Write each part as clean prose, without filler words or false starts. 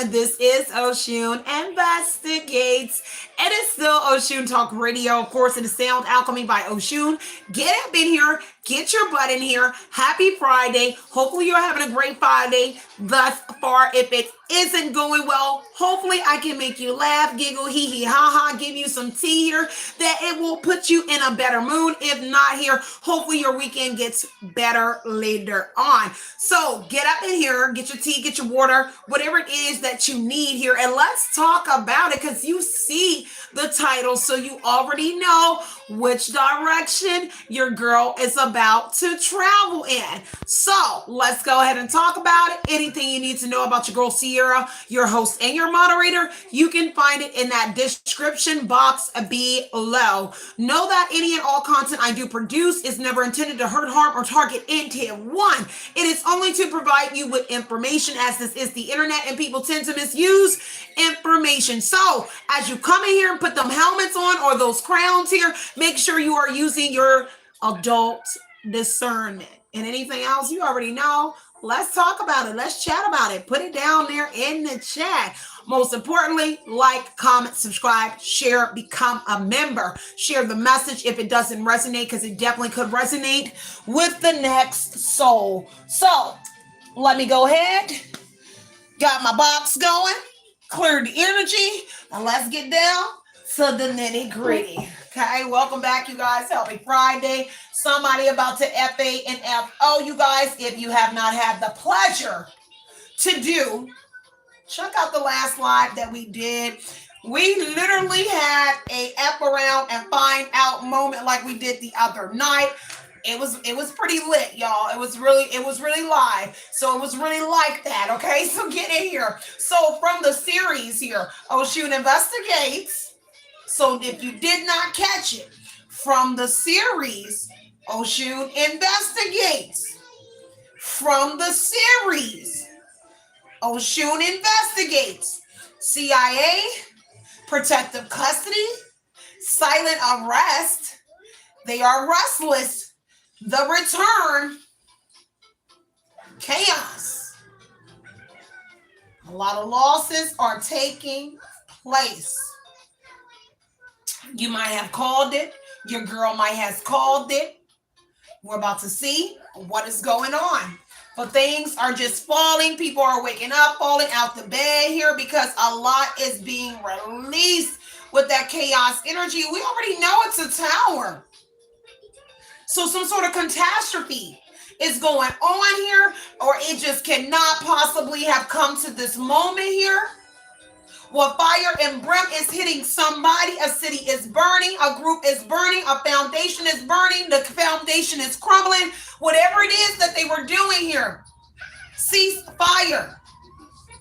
This is Oshun Investigates. It is still Oshun Talk Radio. Of course, it is Sound Alchemy by Oshun. Get up in here. Get your butt in here. Happy Friday. Hopefully, you're having a great Friday thus far. If it isn't going well, hopefully, I can make you laugh, giggle, hee hee, ha ha, give you some tea here that it will put you in a better mood. If not here, hopefully, your weekend gets better later on. So, get up in here, get your tea, get your water, whatever it is that you need here, and let's talk about it because you see the title, so you already know which direction your girl is about to travel in. So let's go ahead and talk about it. Anything you need to know about your girl Sierra, your host and your moderator, you can find it in that description box below. Know that any and all content I do produce is never intended to hurt, harm, or target anyone. It is only to provide you with information, as this is the internet and people tend to misuse information. So as you come in here and put them helmets on or those crowns here, make sure you are using your adult discernment. And anything else you already know, let's talk about it. Let's chat about it. Put it down there in the chat. Most importantly, like, comment, subscribe, share, become a member. Share the message if it doesn't resonate, because it definitely could resonate with the next soul. So let me go ahead. Got my box going. Cleared the energy. And let's get down to the nitty gritty. Okay, welcome back, you guys. Happy Friday. Somebody about to FA and FO, you guys. If you have not had the pleasure to do, check out the last live that we did. We literally had a F around and find out moment like we did the other night. It was pretty lit, y'all. It was really live. So it was really like that, okay? So get in here. So from the series here, Oshun Investigates. So if you did not catch it, from the series, Oshun Investigates. From the series, Oshun Investigates. CIA, protective custody, silent arrest. They are restless. The return, chaos. A lot of losses are taking place. You might have called it. Your girl might have called it. We're about to see what is going on. But things are just falling. People are waking up, falling out the bed here because a lot is being released with that chaos energy. We already know it's a tower. So some sort of catastrophe is going on here, or it just cannot possibly have come to this moment here. Well, fire and brim is hitting somebody. A city is burning. A group is burning. A foundation is burning. The foundation is crumbling. Whatever it is that they were doing here, cease fire.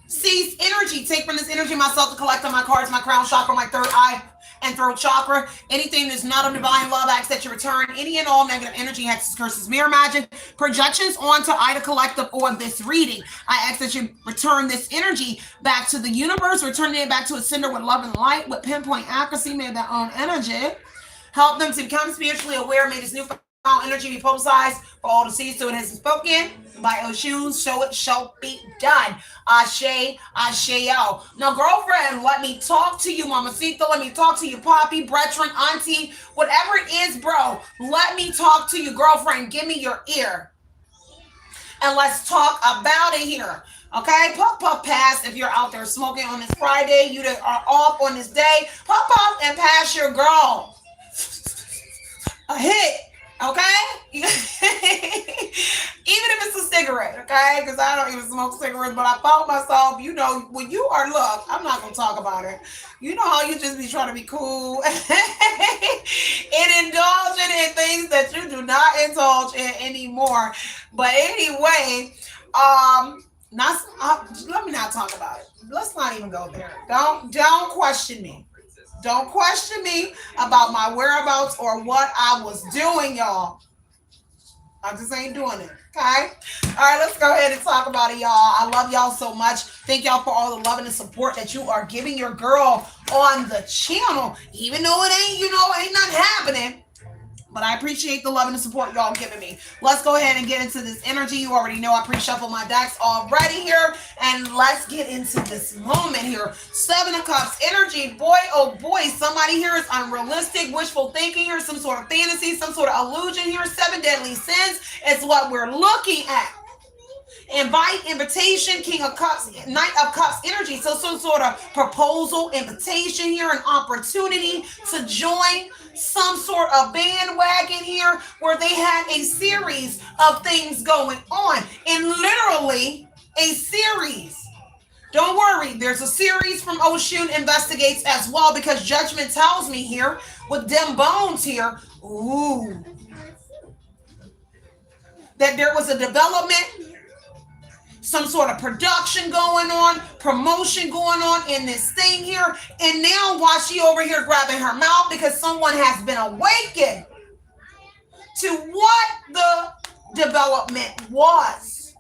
Cease energy. Take from this energy myself to collect on my cards, my crown chakra, my third eye and throat chakra. Anything that's not of divine love, I ask that you return any and all negative energy, hexes, curses, mirror magic, projections onto Ida Collective or this reading. I ask that you return this energy back to the universe, returning it back to its sender with love and light, with pinpoint accuracy, may their own energy. Help them to become spiritually aware. May this newfound energy be publicized for all to see, so it has been spoken by Oshun, so it shall be done. Ashe, Asheo. Now, girlfriend, let me talk to you, mamacita. Let me talk to you, poppy, brethren, auntie, whatever it is, bro. Let me talk to you, girlfriend. Give me your ear. And let's talk about it here. Okay? Puff, puff, pass. If you're out there smoking on this Friday, you that are off on this day, puff, puff, and pass your girl a hit. Okay? Even if it's a cigarette, okay? Because I don't even smoke cigarettes, but I found myself, you know, when you are, look, I'm not going to talk about it. You know how you just be trying to be cool and indulging in things that you do not indulge in anymore. But anyway, let me not talk about it. Let's not even go there. Don't question me. Don't question me about my whereabouts or what I was doing, y'all. I just ain't doing it, okay? All right, let's go ahead and talk about it, y'all. I love y'all so much. Thank y'all for all the love and the support that you are giving your girl on the channel. Even though it ain't, ain't nothing happening. But I appreciate the love and the support y'all giving me. Let's go ahead and get into this energy. You already know I pre-shuffled my decks already here. And let's get into this moment here. Seven of Cups energy. Boy, oh boy, somebody here is unrealistic, wishful thinking here, some sort of fantasy, some sort of illusion here. Seven deadly sins is what we're looking at. Invite, invitation, King of Cups, Knight of Cups energy. So some sort of proposal, invitation here, an opportunity to join some sort of bandwagon here where they had a series of things going on, and literally a series. Don't worry, there's a series from Oshun Investigates as well, because judgment tells me here with them bones here, ooh, that there was a development, some sort of production going on, promotion going on in this thing here. And now why she over here grabbing her mouth? Because someone has been awakened to what the development was.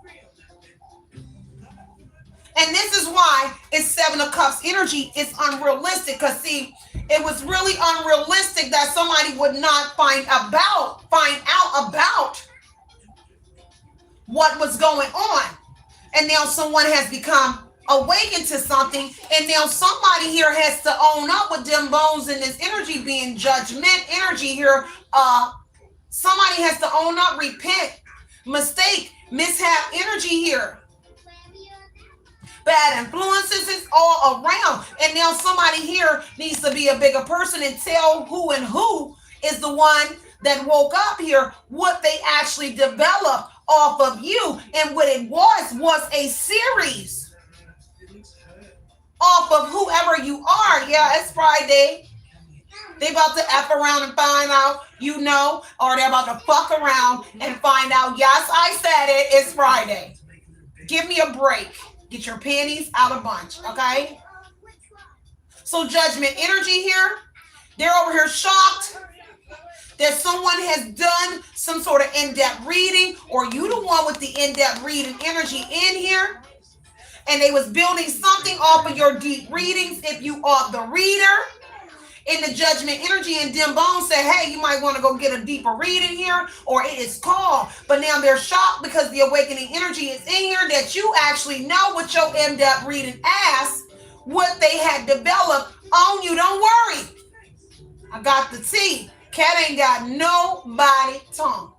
And this is why it's Seven of Cups energy. It's unrealistic, because see, it was really unrealistic that somebody would not find out about what was going on. And now someone has become awakened to something, and now somebody here has to own up with them bones in this energy being judgment energy here. Somebody has to own up, repent, mistake, mishap energy here. Bad influences is all around, and now somebody here needs to be a bigger person and tell who is the one that woke up here what they actually developed off of you. And what it was a series off of whoever you are. Yeah, it's Friday. They about to F around and find out, or they're about to fuck around and find out, yes, I said it, it's Friday. Give me a break. Get your panties out of bunch, okay? So judgment energy here. They're over here shocked that someone has done some sort of in-depth reading, or you the one with the in-depth reading energy in here, and they was building something off of your deep readings if you are the reader. In the judgment energy, and Dim Bones said, hey, you might want to go get a deeper reading here, or it is called. But now they're shocked because the awakening energy is in here that you actually know what your in-depth reading asked, what they had developed on you. Don't worry. I got the tea. Cat ain't got nobody tongue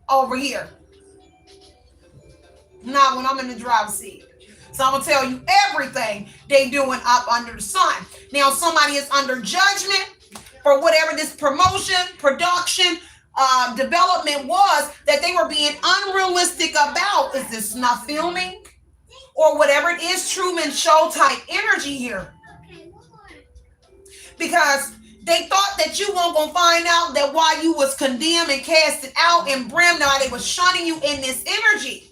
over here. Not when I'm in the driver's seat. So I'm going to tell you everything they doing up under the sun. Now, somebody is under judgment for whatever this promotion, production, development was that they were being unrealistic about. Is this snuff filming? Or whatever it is, Truman Show type energy here. Because they thought that you weren't going to find out that while you was condemned and casted out and brimmed, now they was shunning you in this energy.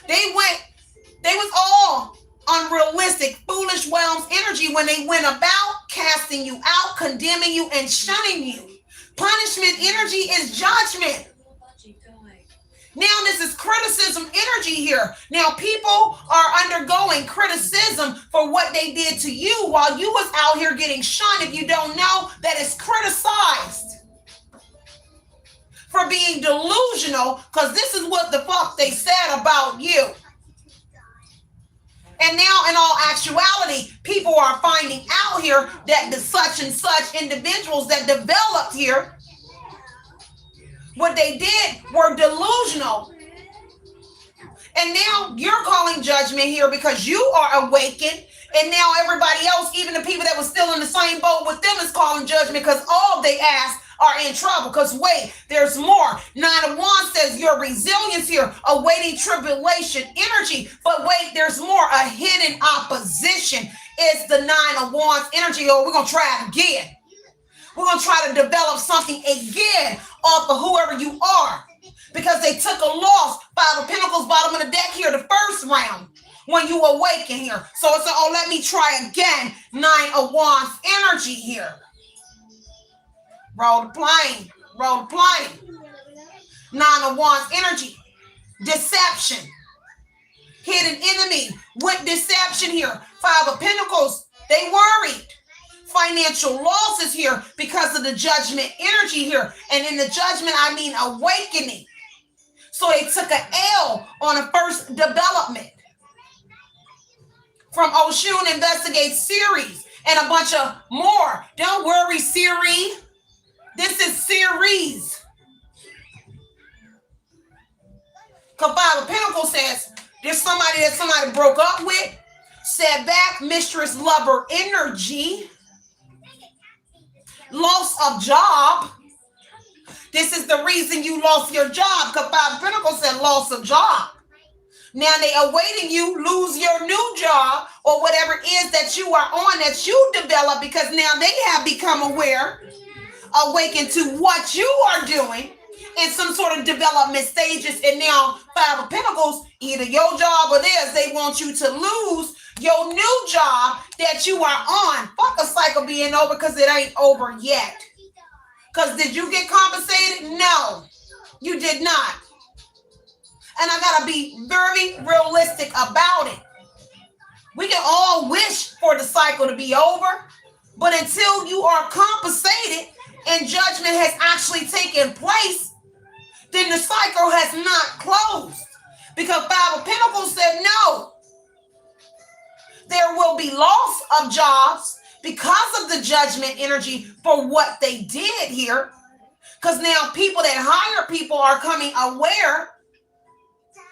They was all unrealistic, foolish whelms energy when they went about casting you out, condemning you, and shunning you. Punishment energy is judgment. Now this is criticism energy here. Now people are undergoing criticism for what they did to you while you was out here getting shunned. If you don't know, that is criticized for being delusional, because this is what the fuck they said about you. And now in all actuality, people are finding out here that the such and such individuals that developed here, what they did were delusional. And now you're calling judgment here because you are awakened. And now everybody else, even the people that was still in the same boat with them, is calling judgment because all they asked are in trouble. Because wait, there's more. Nine of Wands says your resilience here, awaiting tribulation energy. But wait, there's more. A hidden opposition is the Nine of Wands energy. Oh, we're going to try it again. We're going to try to develop something again off of whoever you are. Because they took a loss. Five of Pentacles, bottom of the deck here, the first round. When you awaken here. So it's oh, let me try again. Nine of Wands energy here. Roll the plane. Roll the plane. Nine of Wands energy. Deception. Hidden enemy with deception here. Five of Pentacles. They worried. financial losses here because of the judgment energy here. And in the judgment, I mean awakening. So they took an L on the first development from Oshun Investigates series and a bunch of more. Don't worry, series. This is series. Because Five of Pentacles says there's somebody that somebody broke up with, set back, mistress, lover energy, loss of job. This is the reason you lost your job, because Five of Pentacles said loss of job. Now they awaiting you lose your new job or whatever it is that you are on, that you develop, because now they have become aware, awakened to what you are doing in some sort of development stages. And now Five of Pentacles, either your job or theirs, they want you to lose your new job that you are on. Fuck a cycle being over, because it ain't over yet. Because did you get compensated? No, you did not. And I gotta be very realistic about it. We can all wish for the cycle to be over, but until you are compensated and judgment has actually taken place, then the cycle has not closed. Because Five of Pentacles said no. There will be loss of jobs because of the judgment energy for what they did here. Because now people that hire people are coming aware,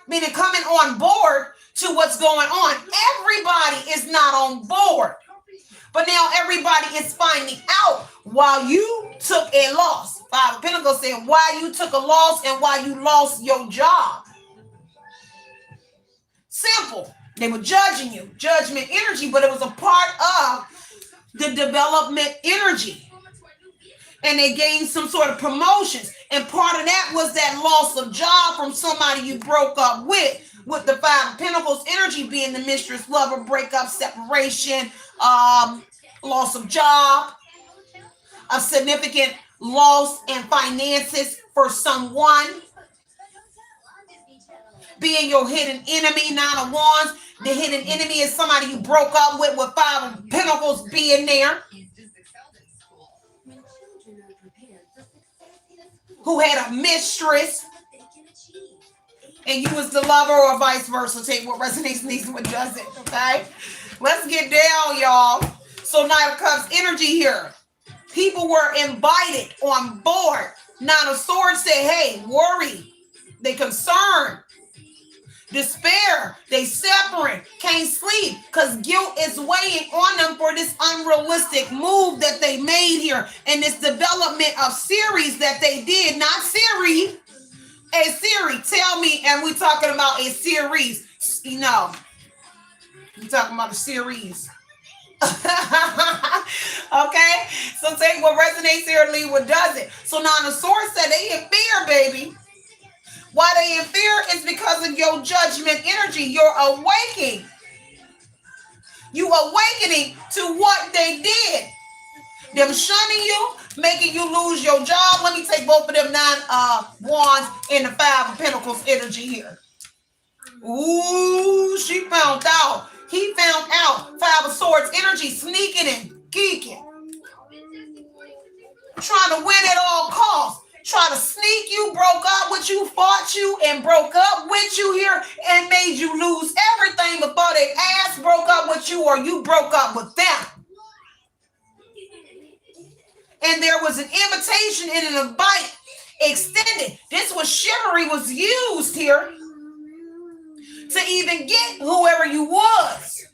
meaning coming on board to what's going on. Everybody is not on board, but now everybody is finding out while you took a loss. Five of Pentacles said why you took a loss and why you lost your job. Simple. They were judging you, judgment energy, but it was a part of the development energy. And they gained some sort of promotions. And part of that was that loss of job from somebody you broke up with the Five of Pentacles energy being the mistress, lover, breakup, separation, loss of job, a significant loss in finances for someone, being your hidden enemy. Nine of Wands, the hidden enemy is somebody you broke up with Five of Pentacles being there, who had a mistress and you was the lover, or vice versa. Take what resonates, needs what doesn't. Okay, let's get down, y'all. So Knight of Cups energy here. People were invited on board. Nine of Swords said, hey, worry, they concerned, despair, they separate, can't sleep because guilt is weighing on them for this unrealistic move that they made here and this development of series that they did. Not series, a series. Tell me, and we're talking about a series. You know, we're talking about a series. Okay, so take what resonates here and leave what doesn't. So Nine of Swords said they in fear, baby. Why they in fear is because of your judgment energy. You're awakening. You awakening to what they did. Them shunning you, making you lose your job. Let me take both of them Nine Wands and the Five of Pentacles energy here. Ooh, she found out. He found out. Five of Swords energy, sneaking and geeking. Trying to win at all costs. Try to sneak you, broke up with you, fought you, and broke up with you here and made you lose everything before they ass broke up with you or you broke up with them. And there was an invitation and an invite extended. This was chivalry was used here to even get whoever you was.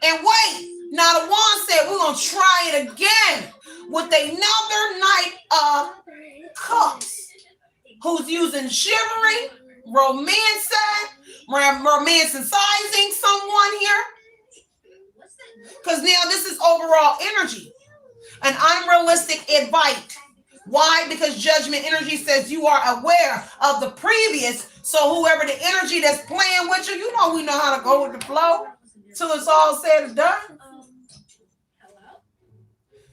And wait, now the one said, we're going to try it again with another Knight of Cups, who's using chivalry, romanticizing someone here. Because now this is overall energy, an unrealistic invite. Why? Because judgment energy says you are aware of the previous. So whoever the energy that's playing with you, you know we know how to go with the flow till it's all said and done.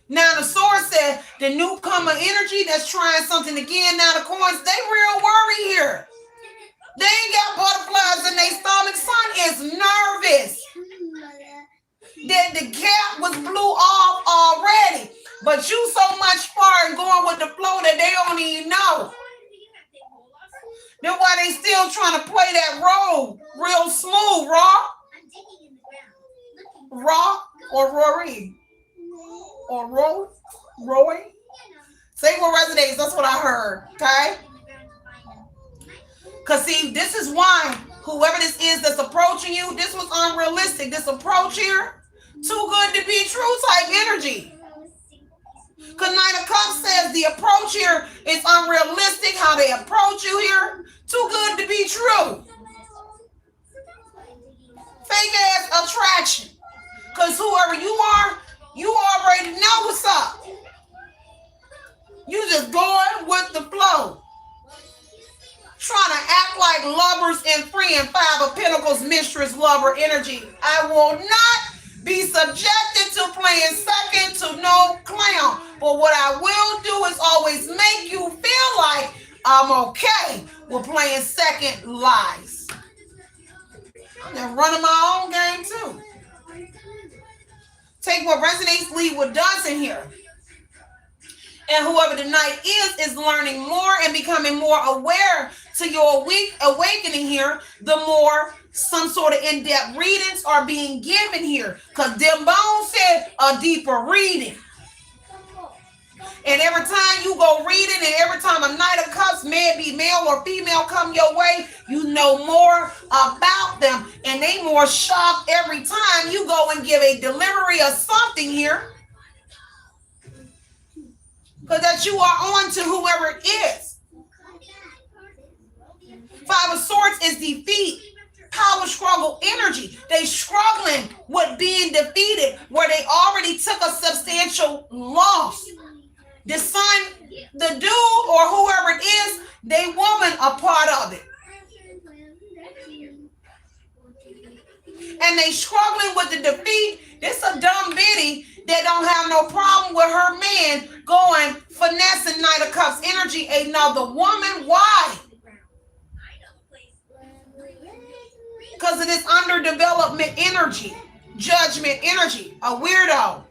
Now the Sword said the newcomer energy that's trying something again. Now the coins, they real worry here. They ain't got butterflies in their stomach. Sun is nervous. That the cap was blew off already. But you so much far and going with the flow that they don't even know. Then why they still trying to play that role real smooth, Raw or Rory? Or Roy? Say what resonates, that's what I heard, okay? Because see, this is why whoever this is that's approaching you, this was unrealistic. This approach here, too good to be true type energy. Because Knight of Cups says the approach here is unrealistic, how they approach you here. Too good to be true. Fake ass attraction. Because whoever you are, you already know what's up. You just going with the flow. Trying to act like lovers and friend. Five of Pentacles, mistress, lover energy. I will not be subjected to playing second to no clown. But what I will do is always make you feel like I'm okay with playing second lies. I'm running my own game too. Take what resonates, leave what doesn't here. And whoever the knight is learning more and becoming more aware to your awakening here, the more some sort of in-depth readings are being given here. Because them bones said a deeper reading. And every time you go reading and every time a Knight of Cups, may it be male or female, come your way, you know more about them. And they more shocked every time you go and give a delivery of something here. Because that you are on to whoever it is. Five of Swords is defeat. Power struggle energy. They struggling with being defeated where they already took a substantial loss. The son, the dude, or whoever it is, they woman a part of it. And they struggling with the defeat. This a dumb bitty that don't have no problem with her man going finessing Knight of Cups energy. Another woman. Why? Because of this underdevelopment energy, judgment energy, a weirdo.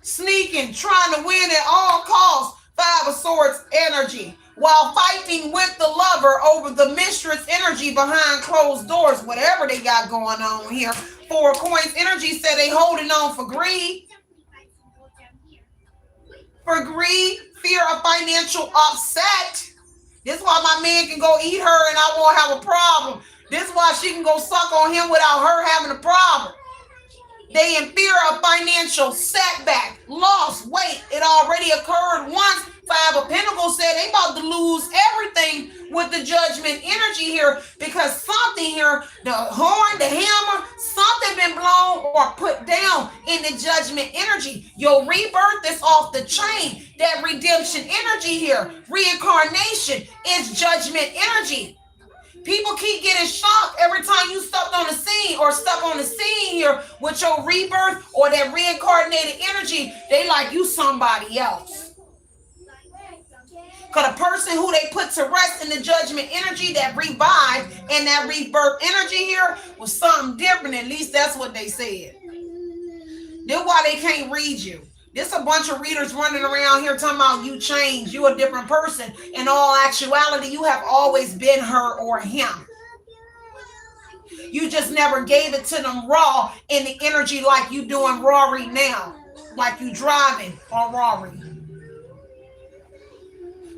Sneaking, trying to win at all costs. Five of Swords energy. While fighting with the lover over the mistress energy behind closed doors. Whatever they got going on here. Four of Coins energy said they holding on for greed. For greed, fear of financial upset. This is why my man can go eat her and I won't have a problem. This is why she can go suck on him without her having a problem. They in fear of financial setback, loss. Wait, it already occurred once. Five of Pentacles said they about to lose everything with the judgment energy here because something here, the horn, the hammer, something been blown or put down in the judgment energy. Your rebirth is off the chain. That redemption energy here, reincarnation is judgment energy. People keep getting shocked every time you step on the scene or step on the scene here with your rebirth or that reincarnated energy. They like you somebody else. Because the person who they put to rest in the judgment energy that revived and that rebirth energy here was something different. At least that's what they said. Then why they can't read you. There's a bunch of readers running around here talking about you changed, you a different person. In all actuality, you have always been her or him. You just never gave it to them raw in the energy like you doing Rory now. Like you driving on Rory.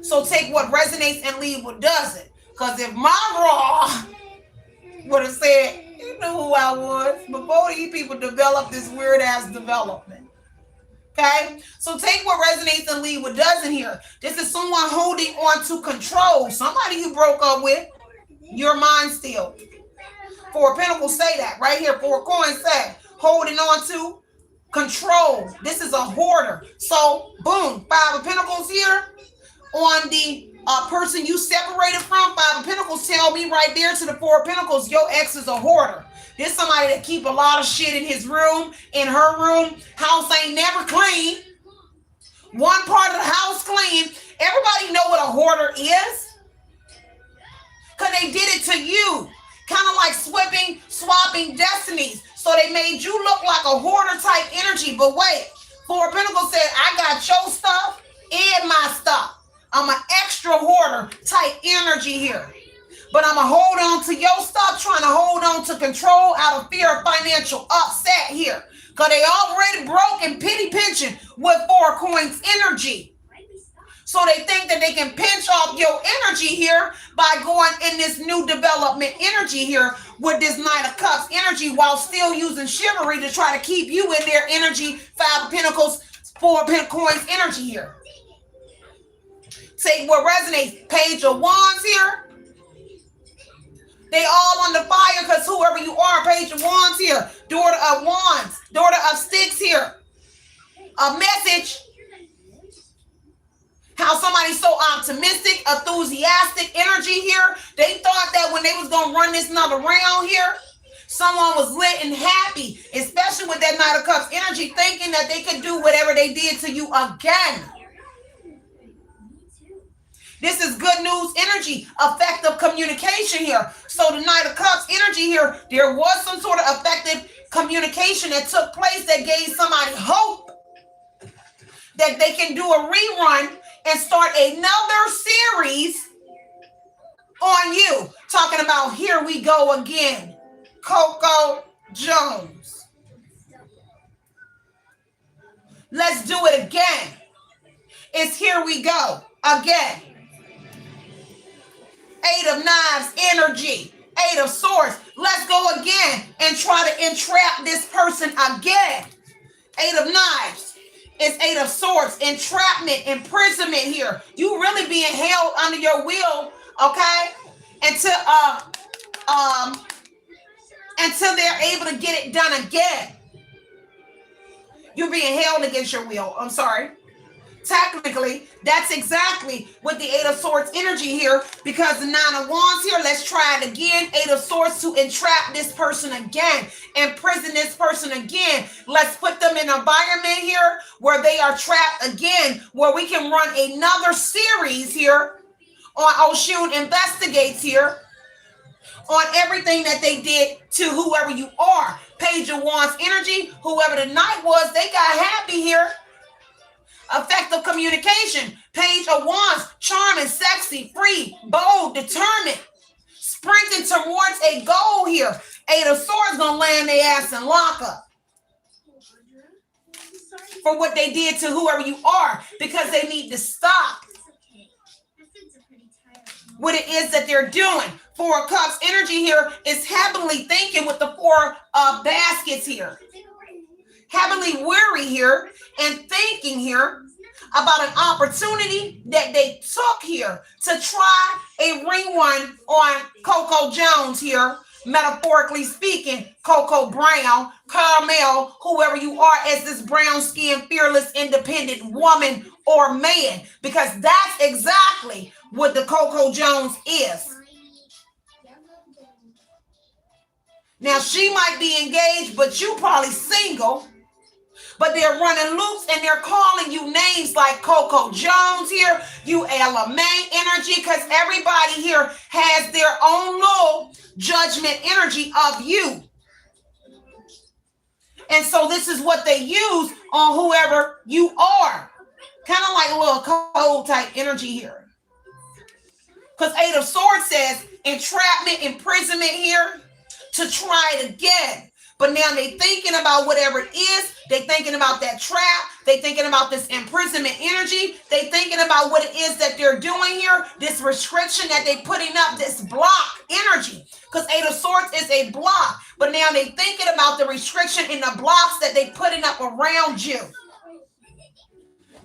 So take what resonates and leave what doesn't. Because if my raw would have said, you knew who I was before these people developed this weird ass development. Okay, so take what resonates and leave what doesn't here. This is someone holding on to control. Somebody you broke up with, your mind still. Four of Pentacles say that right here. Four of Coins say holding on to control. This is a hoarder. So boom, Five of Pentacles here on the person you separated from. Five of Pentacles tell me right there to the Four of Pentacles, your ex is a hoarder. There's somebody that keep a lot of shit in his room, in her room. House ain't never clean. One part of the house clean. Everybody know what a hoarder is? Because they did it to you. Kind of like swapping destinies. So So they made you look like a hoarder type energy. But wait, Four of Pentacles said, I got your stuff and my stuff. I'm an extra hoarder type energy here. But I'm going to hold on to your stuff, trying to hold on to control out of fear of financial upset here. Because they already broke and pity pinching with Four of Coins energy. So they think that they can pinch off your energy here by going in this new development energy here with this Knight of Cups energy while still using chivalry to try to keep you in their energy. Five of Pentacles, Four of Coins energy here. Take what resonates. Page of Wands here. They all on the fire because whoever you are, Page of Wands here. Daughter of Wands. Daughter of Sticks here. A message. How somebody's so optimistic, enthusiastic energy here. They thought that when they was going to run this another round here, someone was lit and happy, especially with that Knight of Cups energy, thinking that they could do whatever they did to you again. This is good news energy, effective communication here. So the Knight of Cups energy here, there was some sort of effective communication that took place that gave somebody hope that they can do a rerun and start another series on you. Talking about Here We Go Again, Coco Jones. Let's do it again. It's Here We Go Again. Eight of Knives energy. Eight of Swords. Let's go again and try to entrap this person again. Eight of Knives. It's Eight of Swords, entrapment, imprisonment here. You really being held under your will, okay? Until they're able to get it done again. You're being held against your will. I'm sorry. Technically, that's exactly what the Eight of Swords energy here, because the Nine of Wands here, let's try it again. Eight of Swords to entrap this person again, imprison this person again. Let's put them in an environment here where they are trapped again, where we can run another series here on Oshun Investigates here on everything that they did to whoever you are. Page of Wands energy, whoever the Knight was, they got happy here. Effective communication. Page of Wands, charming, sexy, free, bold, determined, sprinting towards a goal here. Eight of Swords gonna land their ass in lockup for what they did to whoever you are, because they need to stop what it is that they're doing. Four of Cups energy here is heavenly thinking with the Four of Baskets here. Heavenly weary here and thinking here about an opportunity that they took here to try a rerun on Coco Jones here, metaphorically speaking, Coco Brown, Carmel, whoever you are as this brown-skinned, fearless, independent woman or man, because that's exactly what the Coco Jones is. Now, she might be engaged, but you probably single. But they're running loops and they're calling you names like Coco Jones here, you LMA energy, because everybody here has their own little judgment energy of you. And so this is what they use on whoever you are. Kind of like a little code type energy here. Because Eight of Swords says entrapment, imprisonment here to try it again. But now they thinking about whatever it is. They thinking about that trap. They thinking about this imprisonment energy. They thinking about what it is that they're doing here. This restriction that they putting up, this block energy. Because Eight of Swords is a block. But now they thinking about the restriction in the blocks that they putting up around you.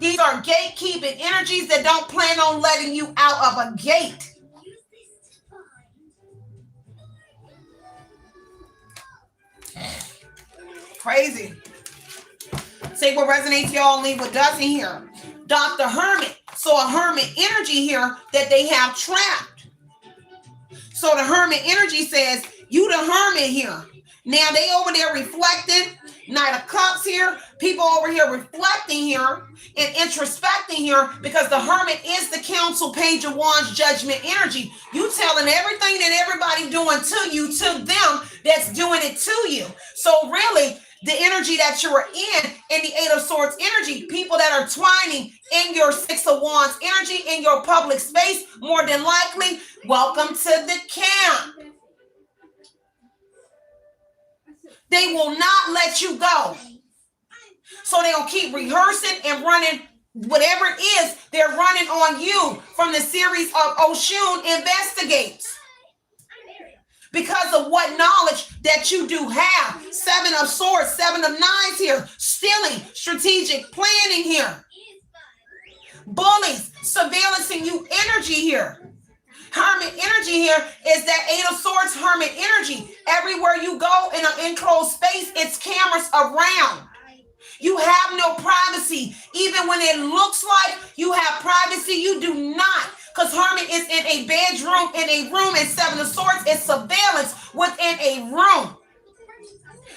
These are gatekeeping energies that don't plan on letting you out of a gate. Crazy. Take what resonates, y'all, leave what doesn't here. Dr. Hermit. So a hermit energy here that they have trapped. So the hermit energy says, you the hermit here. Now they over there reflecting. Knight of Cups here. People over here reflecting here and introspecting here, because the Hermit is the Council, Page of Wands, Judgment energy. You telling everything that everybody doing to you, to them that's doing it to you. So really, the energy that you're in the Eight of Swords energy, people that are twining in your Six of Wands energy, in your public space, more than likely, welcome to the camp. They will not let you go. So they'll keep rehearsing and running whatever it is they're running on you from the series of Oshun Investigates. Because of what knowledge that you do have. Seven of Swords, Seven of Nines here. Stealing, strategic planning here. Bullies, surveillancing you energy here. Hermit energy here is that Eight of Swords, Hermit energy. Everywhere you go in an enclosed space, it's cameras around. You have no privacy. Even when it looks like you have privacy, you do not. Because Hermit is in a bedroom, in a room, and Seven of Swords is surveillance within a room.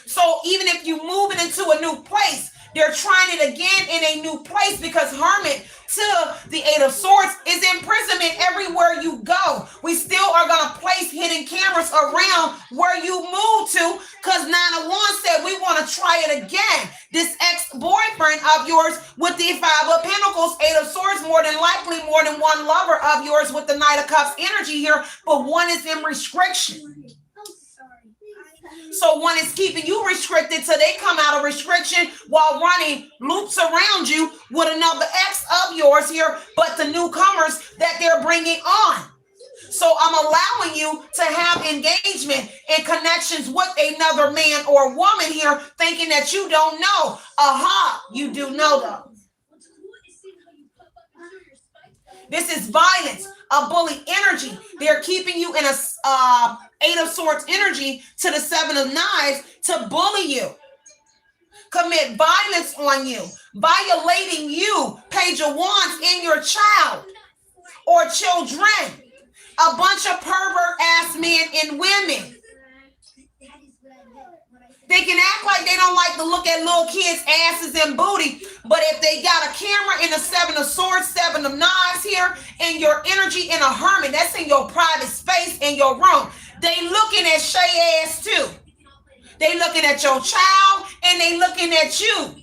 So even if you're moving into a new place, they're trying it again in a new place, because Hermit to the Eight of Swords is imprisonment everywhere you go. We still are going to place hidden cameras around where you move to, because Nine of Wands said we want to try it again. This ex-boyfriend of yours with the Five of Pentacles, Eight of Swords, more than likely more than one lover of yours with the Knight of Cups energy here, but one is in restriction. So one is keeping you restricted till they come out of restriction while running loops around you with another ex of yours here, but the newcomers that they're bringing on. So I'm allowing you to have engagement and connections with another man or woman here, thinking that you don't know. Aha, you do know though. This is violence, a bully energy. They're keeping you in a Eight of Swords energy to the Seven of Knives to bully you, commit violence on you, violating you, Page of Wands, in your child or children. A bunch of pervert ass men and women. They can act like they don't like to look at little kids' asses and booty, but if they got a camera in the Seven of Swords, Seven of Knives here, and your energy in a Hermit, that's in your private space in your room, they looking at Shay ass too. They looking at your child and they looking at you.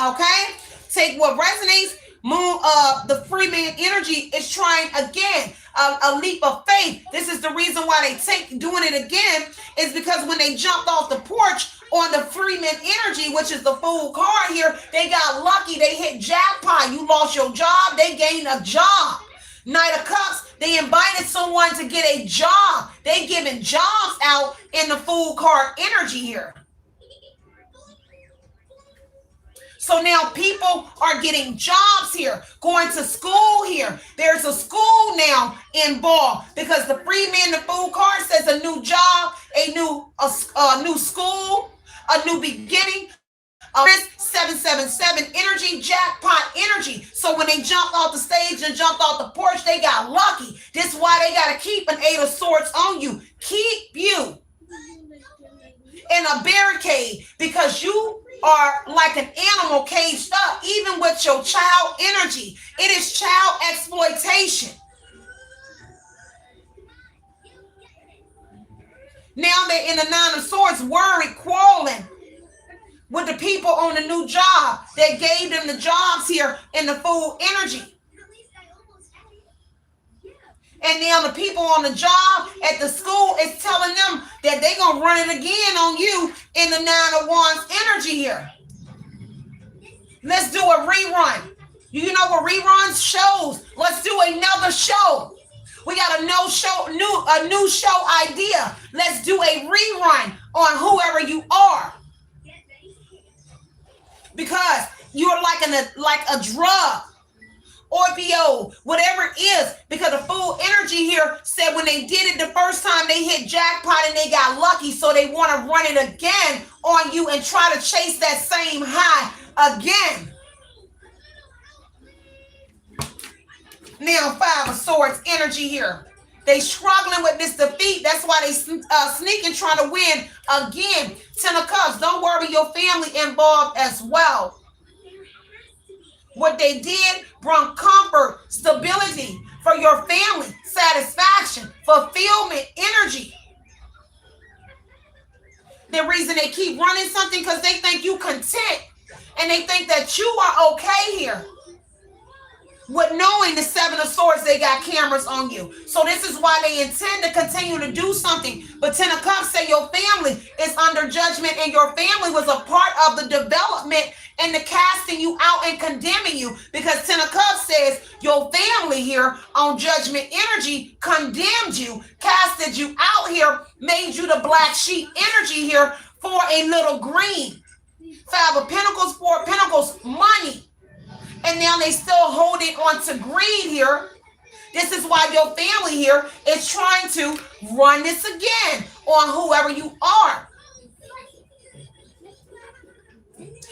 Okay? Take what resonates. Moon, the free man energy is trying again, a leap of faith. This is the reason why they doing it again, is because when they jumped off the porch on the Freeman energy, which is the Fool card here, they got lucky. They hit jackpot. You lost your job, they gained a job. Knight of Cups, they invited someone to get a job. They giving jobs out in the Fool card energy here. So now people are getting jobs here, going to school here. There's a school now involved, because the free man, the Fool card says a new job, a new school, a new beginning. 777 energy, jackpot energy. So when they jumped off the stage and jumped off the porch, they got lucky. This is why they got to keep an Eight of Swords on you. Keep you in a barricade, because you are like an animal caged up, even with your child energy. It is child exploitation. Now they're in the Nine of Swords, worried, quarreling with the people on the new job that gave them the jobs here in the Fool energy. And now the people on the job at the school is telling them that they're going to run it again on you in the Nine of Wands energy here. Let's do a rerun. You know what reruns shows? Let's do another show. We got a new show idea. Let's do a rerun on whoever you are. Because you're like a drug, opioid, whatever it is. Because the Fool energy here said when they did it the first time, they hit jackpot and they got lucky. So they want to run it again on you and try to chase that same high again. Now, Five of Swords energy here. They struggling with this defeat. That's why they sneaking trying to win again. Ten of Cups. Don't worry, your family involved as well. What they did brought comfort, stability for your family, satisfaction, fulfillment, energy. The reason they keep running something because they think you content and they think that you are okay here. With knowing the Seven of Swords, they got cameras on you. So this is why they intend to continue to do something. But Ten of Cups say your family is under judgment and your family was a part of the development and the casting you out and condemning you. Because Ten of Cups says your family here on judgment energy condemned you, casted you out here, made you the black sheep energy here for a little green. Five of Pentacles, Four of Pentacles, money. And now they still holding on to greed here. This is why your family here is trying to run this again on whoever you are.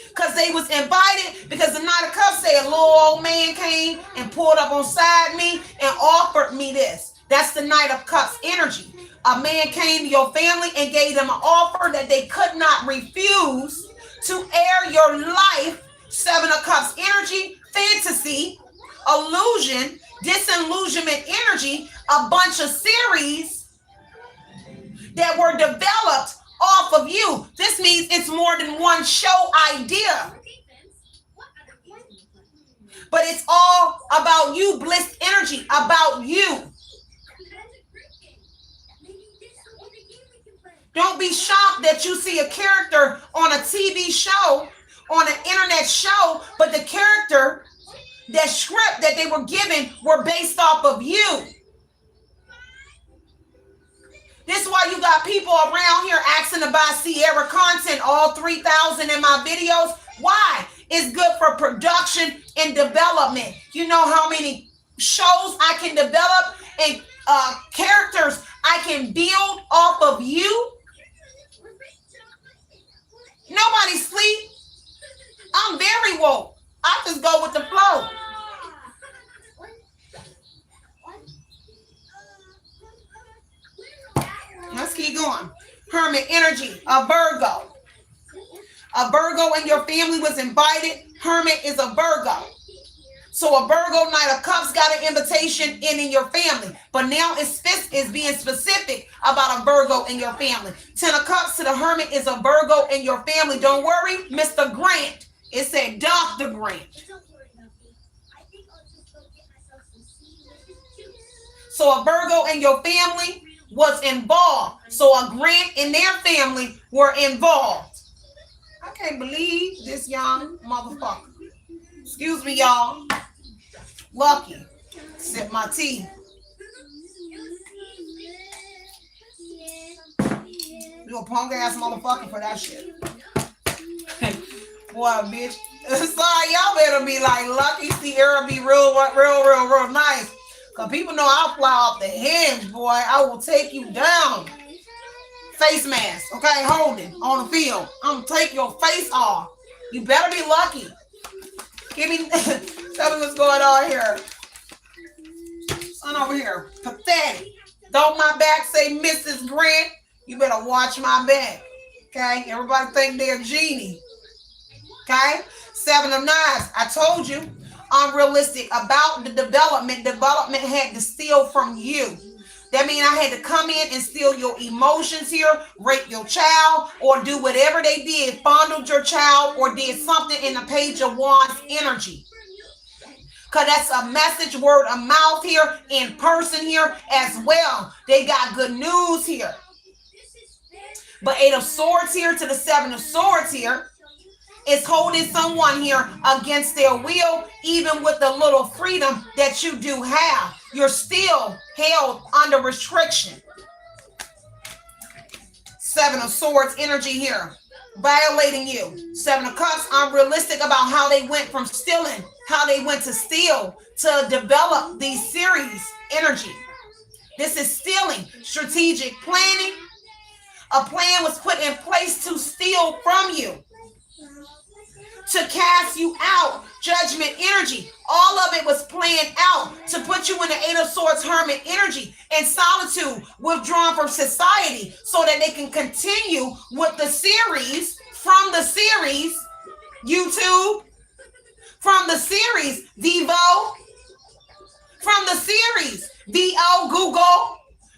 Because they was invited, because the Knight of Cups say a little old man came and pulled up on side me and offered me this. That's the Knight of Cups energy. A man came to your family and gave them an offer that they could not refuse to air your life. Seven of Cups energy, fantasy, illusion, disillusionment energy, a bunch of series that were developed off of you. This means it's more than one show idea. But it's all about you, bliss energy, about you. Don't be shocked that you see a character on a TV show, on an internet show, but the character, that script that they were given were based off of you. This is why you got people around here asking to buy Sierra content, all 3,000 in my videos. Why? It's good for production and development. You know how many shows I can develop and characters I can build off of you? Nobody sleep. I'm very woke. I just go with the flow. Let's keep going. Hermit energy, a Virgo. A Virgo in your family was invited. Hermit is a Virgo. So a Virgo, Knight of Cups, got an invitation in your family. But now it's being specific about a Virgo in your family. Ten of Cups to the Hermit is a Virgo in your family. Don't worry, Mr. Grant. It said Dr. Grant. So a Virgo in your family was involved. So a Grant in their family were involved. I can't believe this young motherfucker. Excuse me, y'all. Lucky. Sip my tea. You a punk ass motherfucker for that shit. Boy, bitch. Sorry, y'all better be like Lucky Sierra, be real nice. Because people know I'll fly off the hinge, boy. I will take you down. Face mask, okay? Hold it on the field. I'm going to take your face off. You better be lucky. Give me, tell me what's going on here. Son over here. Pathetic. Don't my back say Mrs. Grant? You better watch my back. Okay? Everybody think they're a genie. Okay? Seven of Knives. I told you. Unrealistic about the development. Development had to steal from you. That means I had to come in and steal your emotions here, rape your child, or do whatever they did, fondled your child, or did something in the Page of Wands energy. Because that's a message, word of mouth here, in person here as well. They got good news here. But Eight of Swords here to the Seven of Swords here is holding someone here against their will, even with the little freedom that you do have. You're still held under restriction. Seven of Swords energy here, violating you. Seven of Cups, unrealistic about how they went from stealing, how they went to steal, to develop these series energy. This is stealing, strategic planning. A plan was put in place to steal from you. to cast you out. Judgment energy. All of it was planned out to put you in the Eight of Swords Hermit energy and solitude, withdrawn from society, so that they can continue with the series from the series YouTube, from the series Vivo, from the series VO, Google,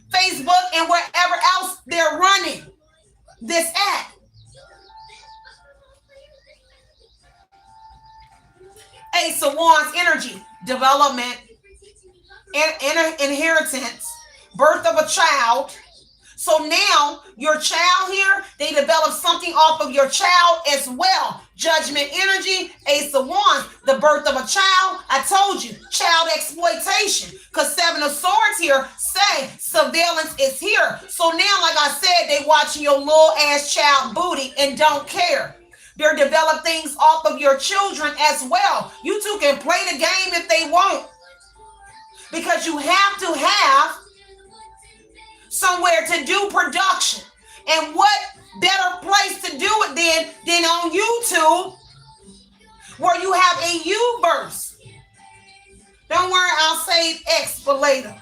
Facebook, and wherever else they're running this at. Ace of Wands energy, development, inheritance, birth of a child. So now your child here, they develop something off of your child as well. Judgment energy, Ace of Wands, the birth of a child. I told you, child exploitation. Because Seven of Swords here say surveillance is here. So now, like I said, they watching your little ass child booty and don't care. They're develop things off of your children as well. You two can play the game if they want. Because you have to have somewhere to do production. And what better place to do it than on YouTube, where you have a U-verse. Don't worry, I'll save X for later.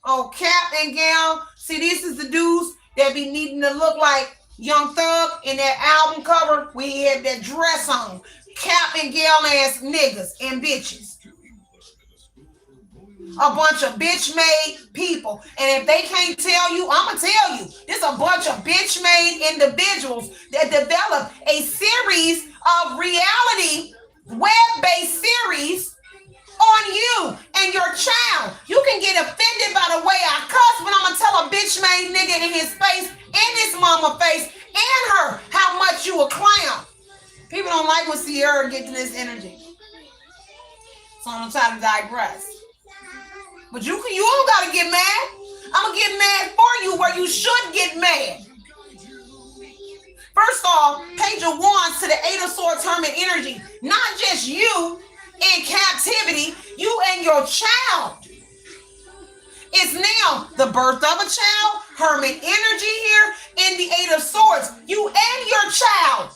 Oh, cap and gown. See, this is the dudes that be needing to look like Young Thug in that album cover. We had that dress on. Cap and gown ass niggas and bitches. A bunch of bitch-made people. And if they can't tell you, I'm going to tell you. There's a bunch of bitch-made individuals that develop a series of reality, web-based series on you and your child. You can get offended by the way I cuss, but I'm going to tell a bitch-made nigga in his face and his mama face and her how much you a clown. People don't like when Sierra gets to this energy. So I'm going to try to digress. But you don't got to get mad. I'm going to get mad for you where you should get mad. First off, Page of Wands to the Eight of Swords Hermit energy. Not just you in captivity, you and your child. It's now the birth of a child, Hermit energy here, in the Eight of Swords. You and your child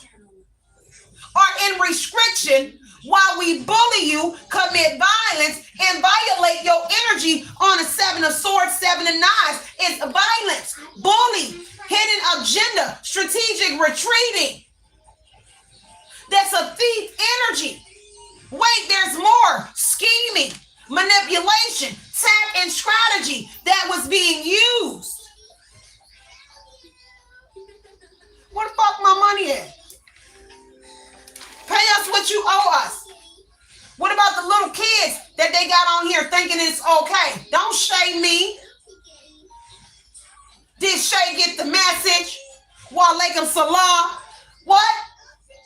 are in restriction while we bully you, commit violence, and violate your energy on a Seven of Swords, Seven of Knives. It's violence, bully, hidden agenda, strategic retreating. That's a thief energy. Wait, there's more. Scheming, manipulation, tact, and strategy that was being used. Where the fuck my money at? Pay us what you owe us. What about the little kids that they got on here thinking it's okay? Don't shame me. Did Shay get the message? Wa alaikum salam. What?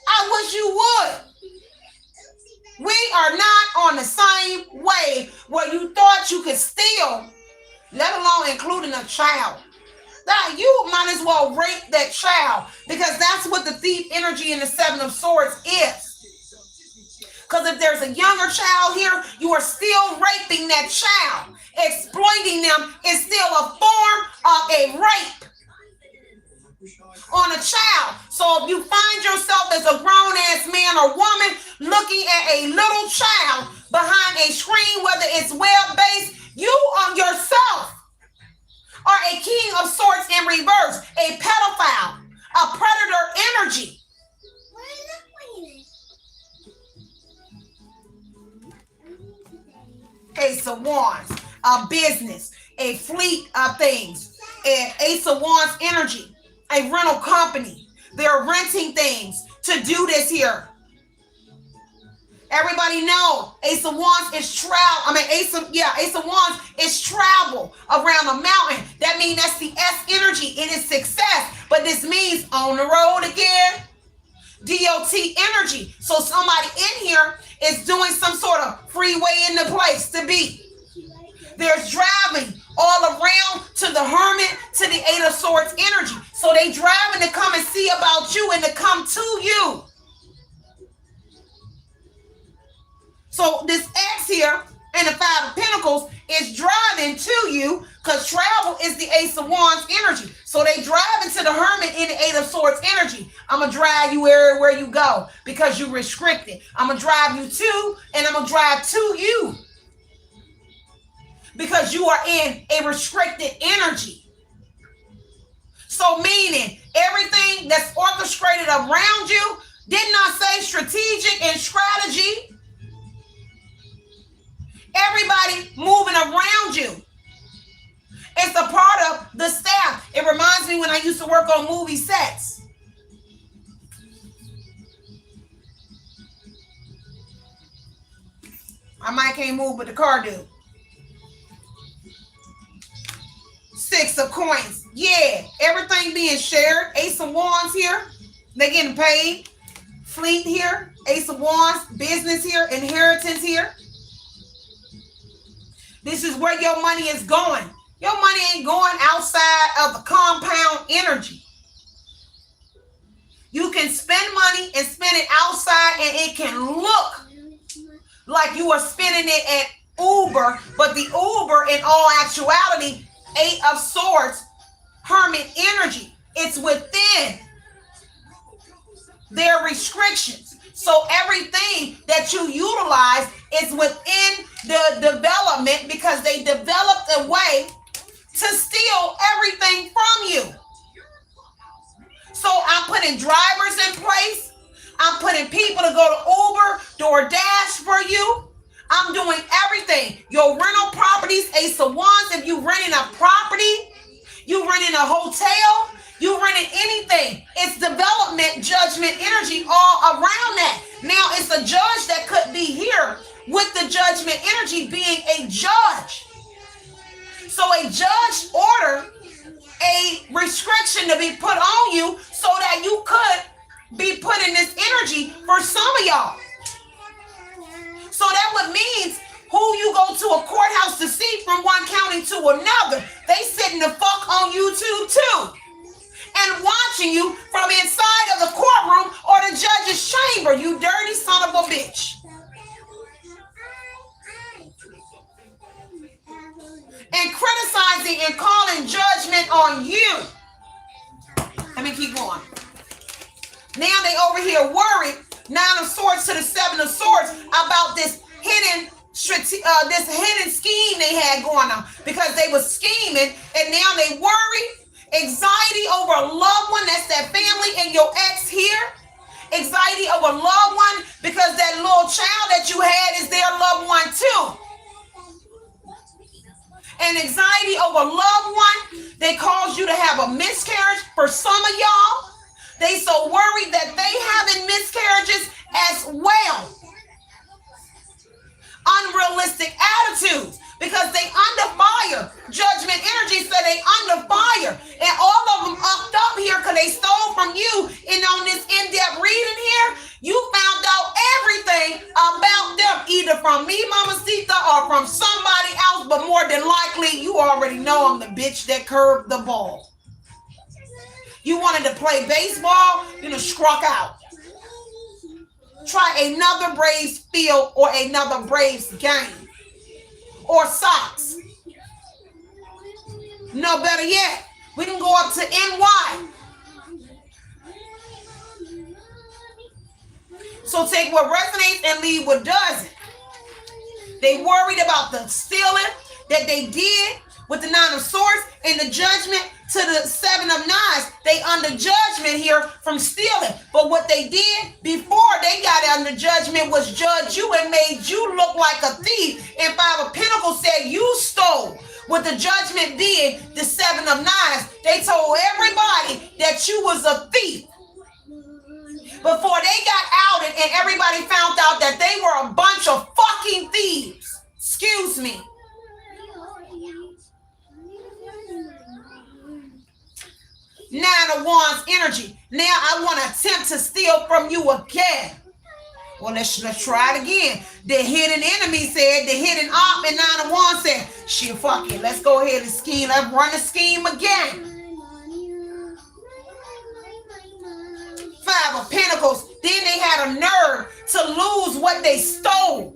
I wish you would. We are not on the same wave where you thought you could steal, let alone including a child. Now, you might as well rape that child, because that's what the thief energy in the Seven of Swords is. Because if there's a younger child here, you are still raping that child. Exploiting them is still a form of a rape on a child. So if you find yourself as a grown-ass man or woman looking at a little child behind a screen, whether it's web-based, you on yourself are a King of Swords in reverse, a pedophile, a predator energy. Ace of Wands, a business, a fleet of things, an Ace of Wands energy, a rental company. They're renting things to do this here. Everybody know Ace of Wands is travel. Ace of Wands is travel around a mountain. That means that's the S energy. It is success. But this means on the road again. DOT energy. So somebody in here is doing some sort of freeway in the place to be. There's driving all around to the Hermit, to the Eight of Swords energy. So they driving to come and see about you and to come to you. So this X here And the Five of Pentacles is driving to you because travel is the Ace of Wands energy. So they drive into the Hermit in the Eight of Swords energy. I'm going to drive you everywhere you go because you're restricted. I'm going to drive you to, and I'm going to drive to you because you are in a restricted energy. So meaning everything that's orchestrated around you, did not say strategic and strategy. Everybody moving around you. It's a part of the staff. It reminds me when I used to work on movie sets. My mic can't move, but the car do. Six of Coins. Yeah, everything being shared. Ace of Wands here. They're getting paid. Fleet here. Ace of Wands. Business here. Inheritance here. This is where your money is going. Your money ain't going outside of the compound energy. You can spend money and spend it outside and it can look like you are spending it at Uber, but the Uber in all actuality, Eight of Swords, Hermit energy. It's within their restrictions. So everything that you utilize is within the development because they developed a way to steal everything from you. So I'm putting drivers in place. I'm putting people to go to Uber, DoorDash for you. I'm doing everything. Your rental properties, Ace of Wands, if you're renting a property, you're renting a hotel, you renting anything. It's development, judgment, energy all around that. Now it's a judge that could be here with the judgment energy being a judge. So a judge ordered a restriction to be put on you so that you could be put in this energy for some of y'all. So that what means who you go to a courthouse to see from one county to another, they sitting the fuck on YouTube too. And watching you from inside of the courtroom or the judge's chamber, you dirty son of a bitch. And criticizing and calling judgment on you. Let me keep going. Now they over here worried, Nine of Swords to the Seven of Swords, about this hidden scheme they had going on because they was scheming and now they worry. Anxiety over a loved one, that's that family and your ex here. Anxiety over a loved one because that little child that you had is their loved one too. And anxiety over a loved one, they cause you to have a miscarriage for some of y'all. They so worried that they having miscarriages as well. Unrealistic attitudes because they under fire. Judgment energy said they under fire. And all of them upped up here because they stole from you. And on this in-depth reading here, you found out everything about them, either from me, Mamacita, or from somebody else. But more than likely, you already know I'm the bitch that curved the ball. You wanted to play baseball, you know, struck out. Try another Braves field or another Braves game. Or socks. No, better yet, we can go up to NY. So take what resonates and leave what doesn't. They worried about the stealing that they did with the Nine of Swords and the judgment to the Seven of Knives. They under judgment here from stealing. But what they did before they got under judgment was judge you and made you look like a thief. And Five of Pentacles said you stole. What the judgment did, the Seven of Knives, they told everybody that you was a thief. Before they got outed and everybody found out that they were a bunch of fucking thieves. Excuse me. Nine of Wands energy. Now I want to attempt to steal from you again. Well, let's try it again. The hidden enemy said, the hidden op and Nine of Wands said, shit, fuck it. Let's go ahead and scheme. Let's run the scheme again. Five of Pentacles. Then they had a nerve to lose what they stole.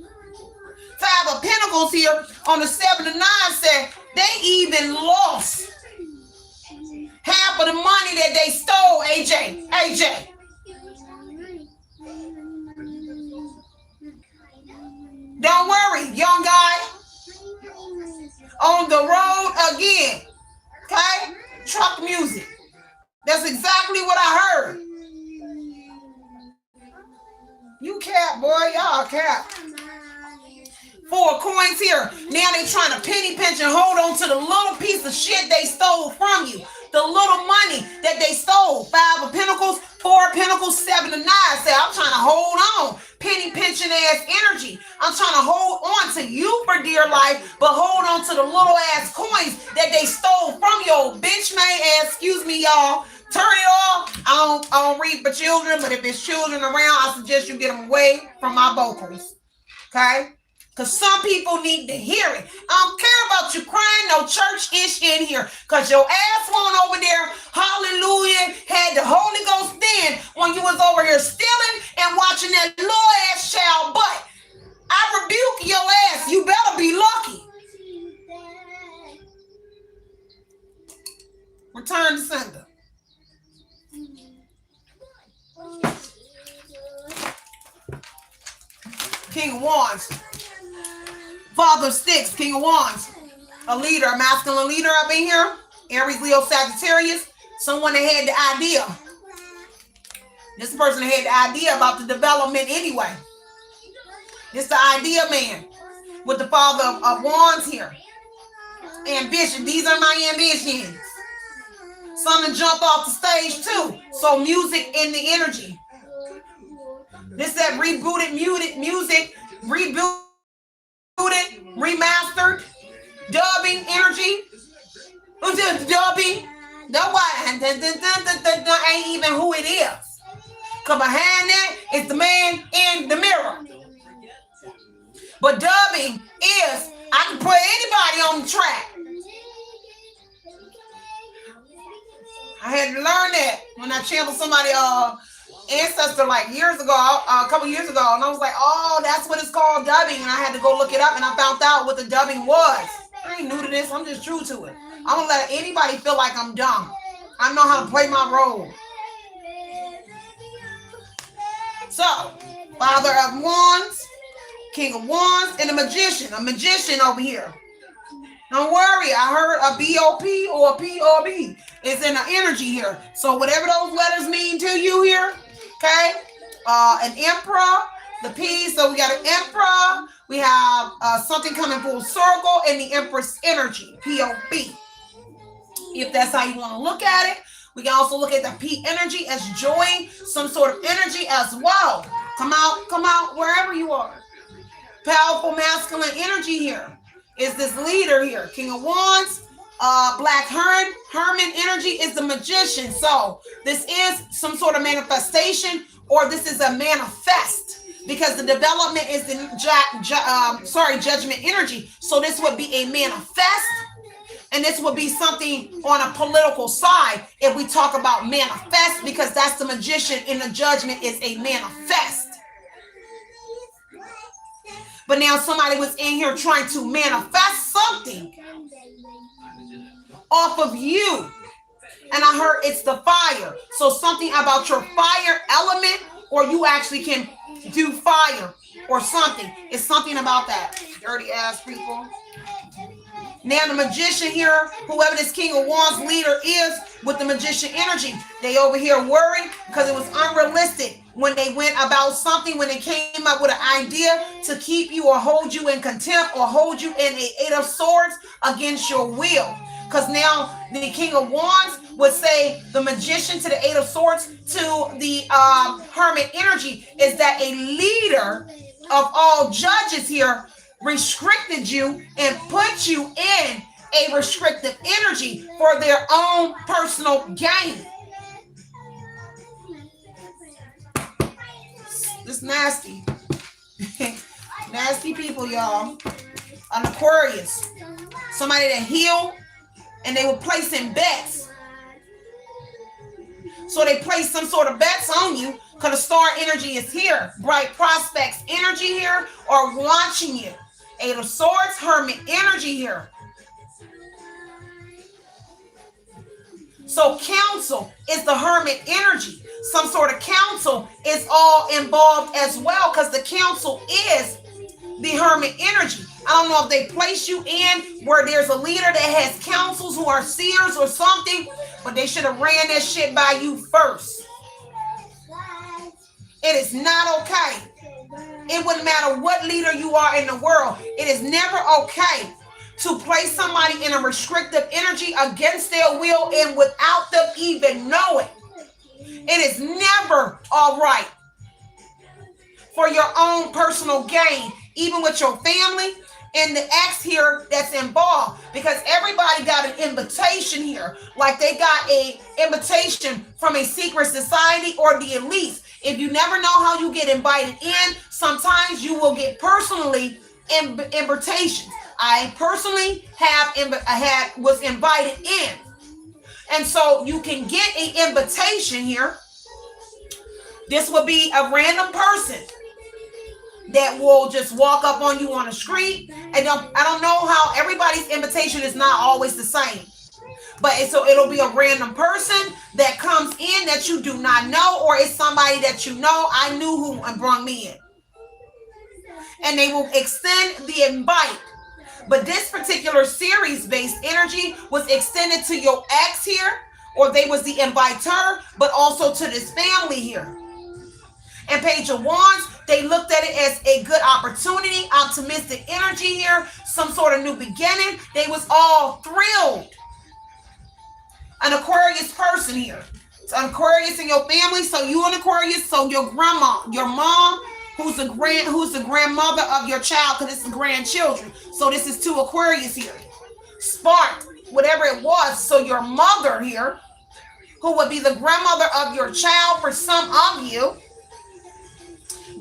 Five of Pentacles here on the 7 of 9 said they even lost half of the money that they stole, AJ. Don't worry, young guy. On the road again. Okay? Truck music. That's exactly what I heard. You cap, boy. Y'all cap. 4 of coins here. Now they trying to penny pinch and hold on to the little piece of shit they stole from you. The little money that they stole. 5 of Pentacles, 4 of Pentacles, 7 of 9. Say, I'm trying to hold on. Penny pinching ass energy. I'm trying to hold on to you for dear life, but hold on to the little ass coins that they stole from your bitch made ass. Excuse me, y'all. Turn it off. I don't read for children, but if there's children around, I suggest you get them away from my vocals. Okay? Because some people need to hear it. I don't care about you crying no church-ish in here. Because your ass went over there, hallelujah, had the Holy Ghost then when you was over here stealing and watching that little ass child butt. I rebuke your ass. You better be lucky. Return to sender. King of Wands. Father of Sticks, King of Wands. A leader, a masculine leader up in here. Aries, Leo, Sagittarius. Someone that had the idea. This person had the idea about the development anyway. This the idea man. With the Father of Wands here. Ambition. These are my ambitions. Something jump off the stage too. So music in the energy. This that rebooted music. Rebooted. Remastered, dubbing energy, dubbing. Nobody ain't even who it is. Cause behind that is the man in the mirror. But dubbing is I can put anybody on the track. I had to learn that when I channeled somebody ancestor like years ago, a couple years ago, and I was like, oh, that's what it's called, dubbing. And I had to go look it up, and I found out what the dubbing was. I ain't new to this. I'm just true to it. I don't let anybody feel like I'm dumb. I know how to play my role. So, Father of Wands, King of Wands, and a magician over here. Don't worry, I heard a BOP or a POB. It's in the energy here. So whatever those letters mean to you here, okay? An emperor, the P, so we got an emperor. We have something coming full circle in the empress energy, POB. If that's how you want to look at it. We can also look at the P energy as joy, some sort of energy as well. Come out wherever you are. Powerful masculine energy here. Is this leader here, King of Wands, Black Hermit energy is the magician. So this is some sort of manifestation, or this is a manifest, because the development is the judgment energy. So this would be a manifest, and this would be something on a political side if we talk about manifest, because that's the magician, and the judgment is a manifest. But now somebody was in here trying to manifest something off of you. And I heard it's the fire. So something about your fire element, or you actually can do fire or something. It's something about that. Dirty ass people. Now the magician here, whoever this King of Wands leader is with the magician energy, they over here worried because it was unrealistic when they went about something, when they came up with an idea to keep you or hold you in contempt or hold you in a 8 of Swords against your will. Because now the King of Wands would say the magician to the 8 of Swords to the Hermit energy is that a leader of all judges here restricted you and put you in a restrictive energy for their own personal gain. It's nasty. Nasty people, y'all. An Aquarius. Somebody that healed and they were placing bets. So they place some sort of bets on you because the star energy is here. Bright prospects energy here are watching you. Eight of Swords, Hermit energy here. So counsel is the Hermit energy. Some sort of counsel is all involved as well, because the counsel is the Hermit energy. I don't know if they place you in where there's a leader that has counsels who are seers or something, but they should have ran that shit by you first. It is not okay. It wouldn't matter what leader you are in the world. It is never okay to place somebody in a restrictive energy against their will and without them even knowing. It is never all right for your own personal gain, even with your family and the ex here that's involved, because everybody got an invitation here. Like they got a invitation from a secret society or the elites. If you never know how you get invited in, sometimes you will get personally invitations. I personally was invited in. And so you can get an invitation here. This will be a random person that will just walk up on you on the street. And I don't know how everybody's invitation is not always the same. But so it'll be a random person that comes in that you do not know, or it's somebody that you know. I knew who brought me in. And they will extend the invite. But this particular series-based energy was extended to your ex here, or they was the inviter, but also to this family here. And Page of Wands, they looked at it as a good opportunity, optimistic energy here, some sort of new beginning. They was all thrilled. An Aquarius person here. It's an Aquarius in your family, so you an Aquarius, so your grandma, your mom, who's the grandmother of your child, because it's the grandchildren. So this is two Aquarius here. Sparked, whatever it was. So your mother here, who would be the grandmother of your child for some of you,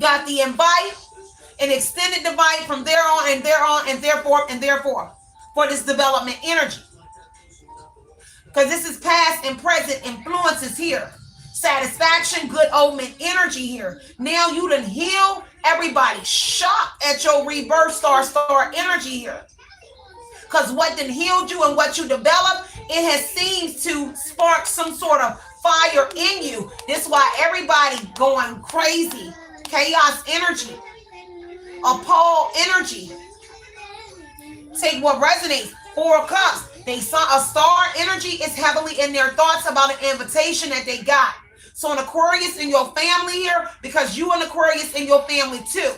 got the invite, an extended invite from there on and there on and therefore for this development energy. Because this is past and present influences here. Satisfaction, good omen energy here. Now you done heal everybody. Shocked at your rebirth star energy here. Because what done healed you and what you developed, it has seemed to spark some sort of fire in you. This is why everybody going crazy. Chaos energy. Appall energy. Take what resonates. Four of Cups. They saw a star energy is heavily in their thoughts about an invitation that they got. So an Aquarius in your family here, because you an Aquarius in your family too.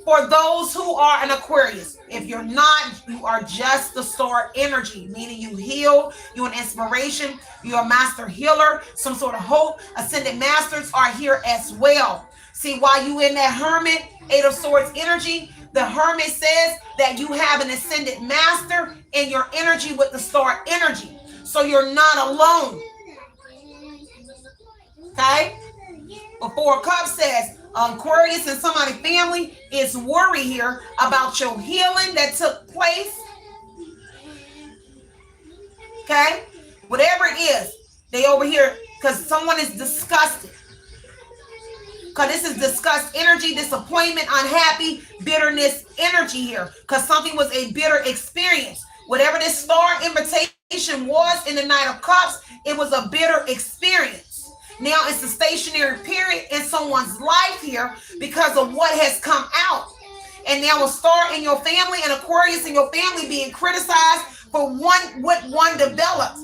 For those who are an Aquarius, if you're not, you are just the star energy, meaning you heal, you're an inspiration, you're a master healer, some sort of hope. Ascended masters are here as well. See, while you in that Hermit, Eight of Swords energy, the Hermit says that you have an ascended master in your energy with the star energy. So you're not alone. Okay? But Four of Cups says Aquarius and somebody's family is worried here about your healing that took place. Okay? Whatever it is, they over here because someone is disgusted. Because this is disgust energy, disappointment, unhappy, bitterness energy here. Because something was a bitter experience. Whatever this star invitation was in the Knight of Cups, it was a bitter experience. Now it's a stationary period in someone's life here because of what has come out. And now a star in your family and Aquarius in your family being criticized for what one developed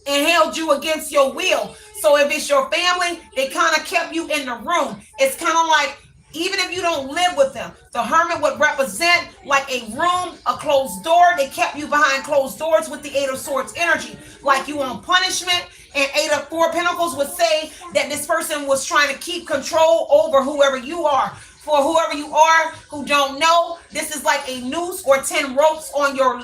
and held you against your will. So if it's your family, they kind of kept you in the room. It's kind of like, even if you don't live with them, the Hermit would represent like a room, a closed door. They kept you behind closed doors with the Eight of Swords energy, like you on punishment. And Eight of Four Pentacles would say that this person was trying to keep control over whoever you are. For whoever you are who don't know, this is like a noose or 10 ropes on your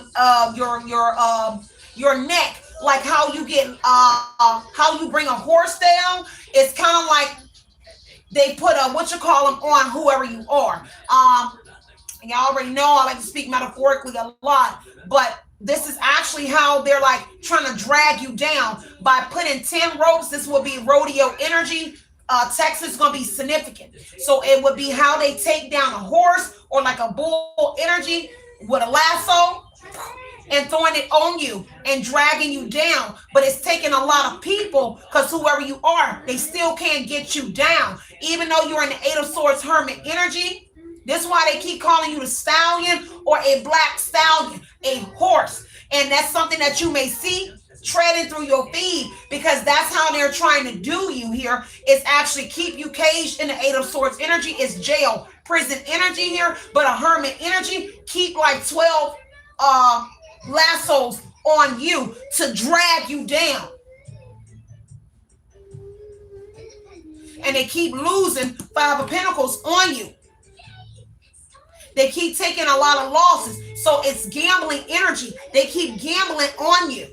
neck. Like how you get, how you bring a horse down. It's kind of like they put a, on whoever you are. Y'all already know I like to speak metaphorically a lot, but this is actually how they're like trying to drag you down by putting 10 ropes. This will be rodeo energy, text is going to be significant. So it would be how they take down a horse or like a bull energy with a lasso and throwing it on you and dragging you down. But it's taking a lot of people, because whoever you are, they still can't get you down. Even though you're in the Eight of Swords Hermit energy, this is why they keep calling you the stallion or a black stallion, a horse. And that's something that you may see treading through your feed, because that's how they're trying to do you here, is actually keep you caged in the Eight of Swords energy. Is jail, prison energy here, but a hermit energy, keep like 12 lassos on you to drag you down. And they keep losing Five of Pentacles on you. They keep taking a lot of losses. So it's gambling energy. They keep gambling on you.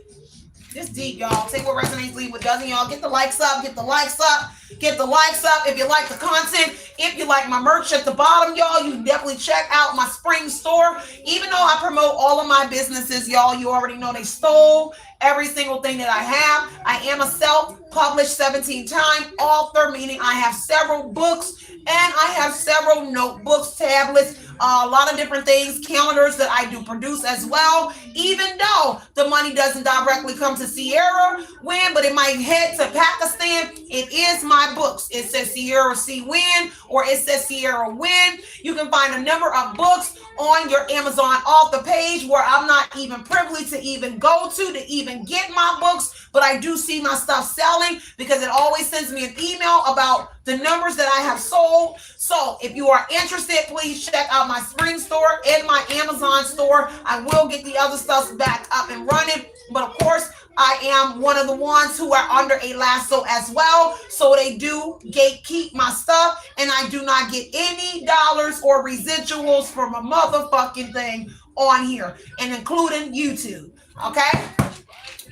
This deep, y'all. Take what resonates, leave what doesn't, y'all. Get the likes up. Get the likes up. Get the likes up if you like the content. If you like my merch at the bottom, y'all, you definitely check out my spring store. Even though I promote all of my businesses, y'all, you already know they stole every single thing that I have. I am a self-published 17-time author, meaning I have several books and I have several notebooks, tablets, a lot of different things, calendars that I do produce as well. Even though the money doesn't directly come to Sierra Win, but it might head to Pakistan, it is my books. It says Sierra C Win or it says Sierra Win. You can find a number of books on your Amazon author page where I'm not even privileged to even go to even get my books, but I do see my stuff selling because it always sends me an email about the numbers that I have sold. So if you are interested, please check out my spring store and my Amazon store. I will get the other stuff back up and running, but of course I am one of the ones who are under a lasso as well. So they do gatekeep my stuff, and I do not get any dollars or residuals from a motherfucking thing on here, and including YouTube. Okay?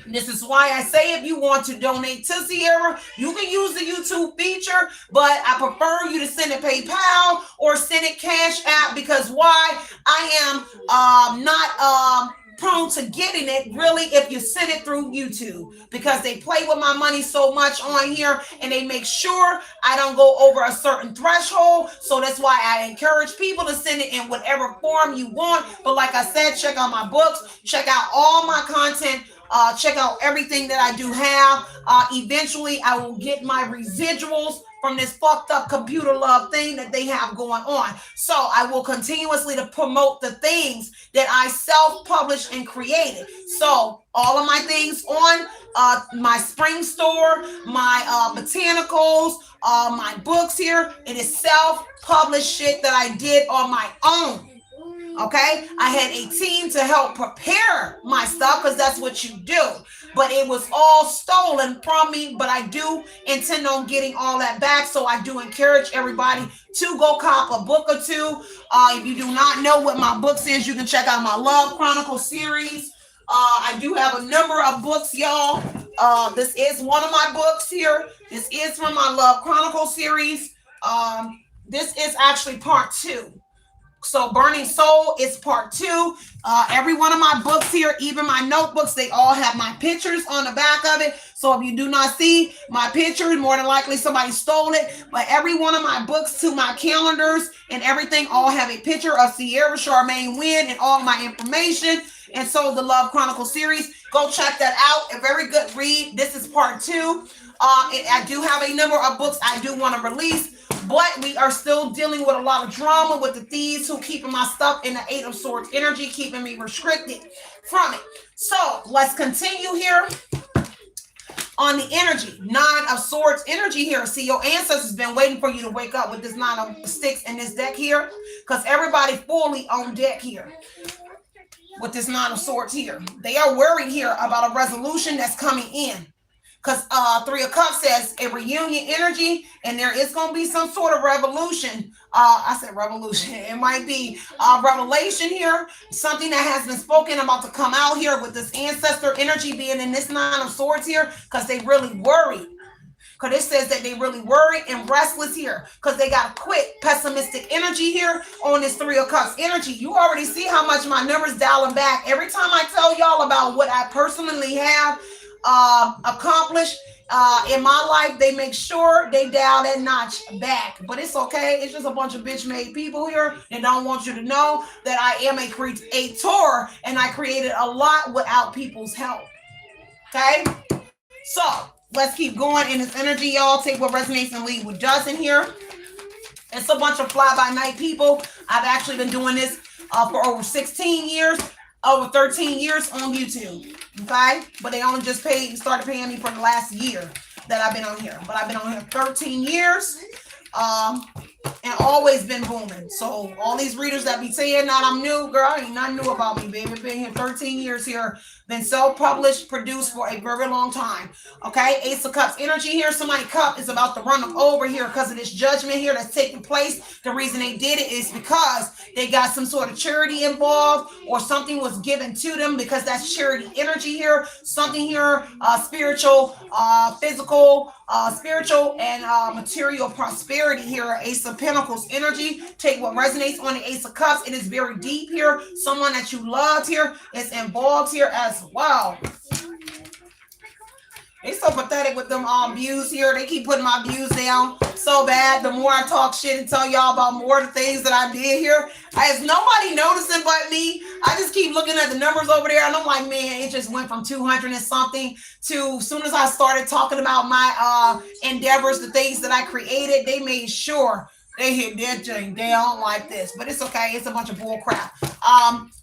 This is why I say if you want to donate to Sierra, you can use the YouTube feature, but I prefer you to send it PayPal or send it Cash App, because why? I am not prone to getting it really if you send it through YouTube, because they play with my money so much on here and they make sure I don't go over a certain threshold. So that's why I encourage people to send it in whatever form you want. But like I said, check out my books, check out all my content. Check out everything that I do have. Eventually, I will get my residuals from this fucked up computer love thing that they have going on. So I will continuously to promote the things that I self-published and created. So all of my things on my spring store, my botanicals, my books here, it is self-published shit that I did on my own. Okay, I had a team to help prepare my stuff, because that's what you do. But it was all stolen from me, but I do intend on getting all that back. So I do encourage everybody to go cop a book or two. If you do not know what my books is, you can check out my Love Chronicle series. I do have a number of books, y'all. This is one of my books here. This is from my Love Chronicle series. This is actually part 2. So Burning Soul is part 2. Every one of my books here, even my notebooks, they all have my pictures on the back of it. So if you do not see my picture, more than likely somebody stole it. But every one of my books to my calendars and everything all have a picture of Sierra Charmaine Wynn and all my information. And so the Love Chronicle series, go check that out. A very good read. This is part 2. I do have a number of books I do want to release, but we are still dealing with a lot of drama with the thieves who keeping my stuff in the Eight of Swords energy, keeping me restricted from it. So let's continue here on the energy. 9 of Swords energy here. See, your ancestors been waiting for you to wake up with this 9 of Sticks in this deck here, because everybody fully on deck here with this 9 of Swords here. They are worried here about a resolution that's coming in. Because 3 of Cups says a reunion energy, and there is going to be some sort of revolution. I said revolution. It might be revelation here. Something that has been spoken about to come out here with this ancestor energy being in this 9 of Swords here, because they really worried. Because it says that they really worried and restless here, because they got a quick pessimistic energy here on this 3 of Cups energy. You already see how much my numbers dialing back. Every time I tell y'all about what I personally have, accomplish in my life, they make sure they dial that notch back. But it's okay. It's just a bunch of bitch-made people here that don't want you to know that I am a creator and I created a lot without people's help. Okay? So let's keep going in this energy, y'all. Take what resonates and leave what doesn't here. It's a bunch of fly-by-night people. I've actually been doing this for over 16 years, over 13 years on YouTube. Okay? But they only just started paying me for the last year that I've been on here. But I've been on here 13 years. And always been booming. So all these readers that be saying that I'm new, girl, ain't nothing new about me, baby. Been here 13 years here. Been self-published, produced for a very long time. Okay, Ace of Cups energy here. Somebody's cup is about to run them over here because of this judgment here that's taking place. The reason they did it is because they got some sort of charity involved or something was given to them because that's charity energy here. Something here, spiritual, physical, spiritual and material prosperity here. Ace of Pentacles energy. Take what resonates on the Ace of Cups. It is very deep here. Someone that you loved here is involved here as well. They so pathetic with them views here. They keep putting my views down so bad. The more I talk shit and tell y'all about more of the things that I did here, there's nobody noticing but me. I just keep looking at the numbers over there and I'm like, man, it just went from 200 and something to, as soon as I started talking about my endeavors, the things that I created, they made sure they hit that thing. They don't like this, but it's okay. It's a bunch of bull crap.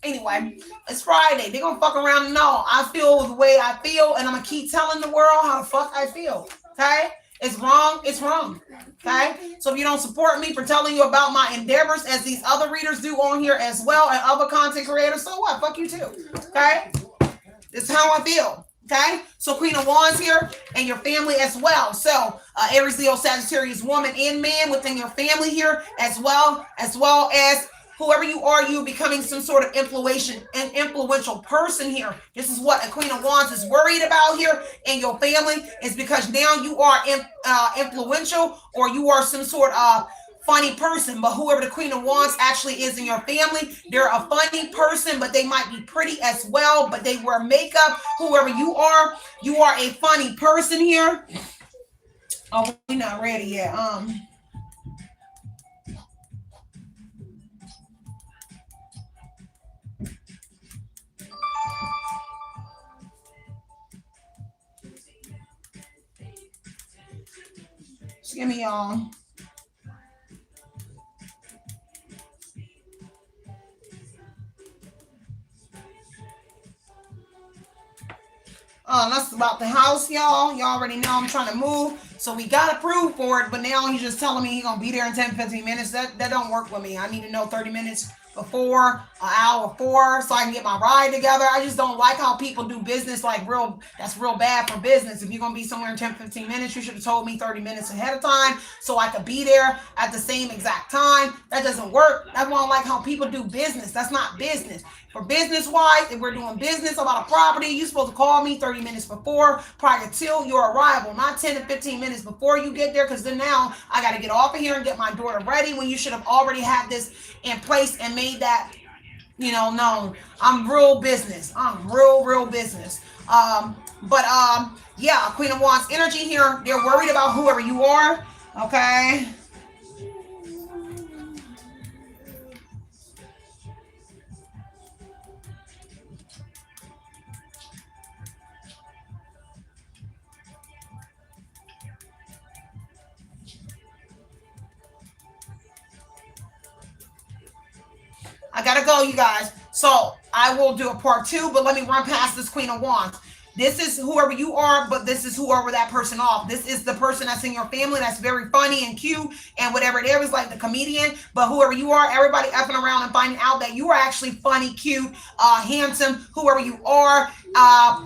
Anyway, it's Friday. They're gonna fuck around and know I feel the way I feel, and I'm gonna keep telling the world how the fuck I feel. Okay? It's wrong. It's wrong. Okay? So if you don't support me for telling you about my endeavors, as these other readers do on here as well, and other content creators, so what? Fuck you too. Okay? This is how I feel. Okay, so Queen of Wands here and your family as well. So Aries, Leo, Sagittarius, woman and man within your family here as well as whoever you are, you becoming some sort of influential person here. This is what a Queen of Wands is worried about here in your family, is because now you are influential or you are some sort of funny person. But whoever the Queen of Wands actually is in your family, they're a funny person, but they might be pretty as well, but they wear makeup. Whoever you are a funny person here. Oh, we're not ready yet. Just give me that's about the house, y'all. Y'all already know I'm trying to move, so we got approved for it, but now he's just telling me he's gonna be there in 10-15 minutes. That don't work with me. I need to know 30 minutes before, an hour before, so I can get my ride together. I just don't like how people do business like that's real bad for business. If you're gonna be somewhere in 10-15 minutes, you should have told me 30 minutes ahead of time so I could be there at the same exact time. That doesn't work. That's why I don't like how people do business. That's not business. For business wise, if we're doing business about a property, you're supposed to call me 30 minutes before, prior to your arrival, not 10 to 15 minutes before you get there, because then now I got to get off of here and get my daughter ready, when you should have already had this in place and made that, known. I'm real business. I'm real business. Yeah, Queen of Wands energy here. They're worried about whoever you are. Okay. I gotta go, you guys. So I will do a part 2, but let me run past this Queen of Wands. This is whoever you are, but this is whoever that person off. This is the person that's in your family that's very funny and cute and whatever it is, like the comedian. But whoever you are, everybody effing around and finding out that you are actually funny, cute, handsome, whoever you are,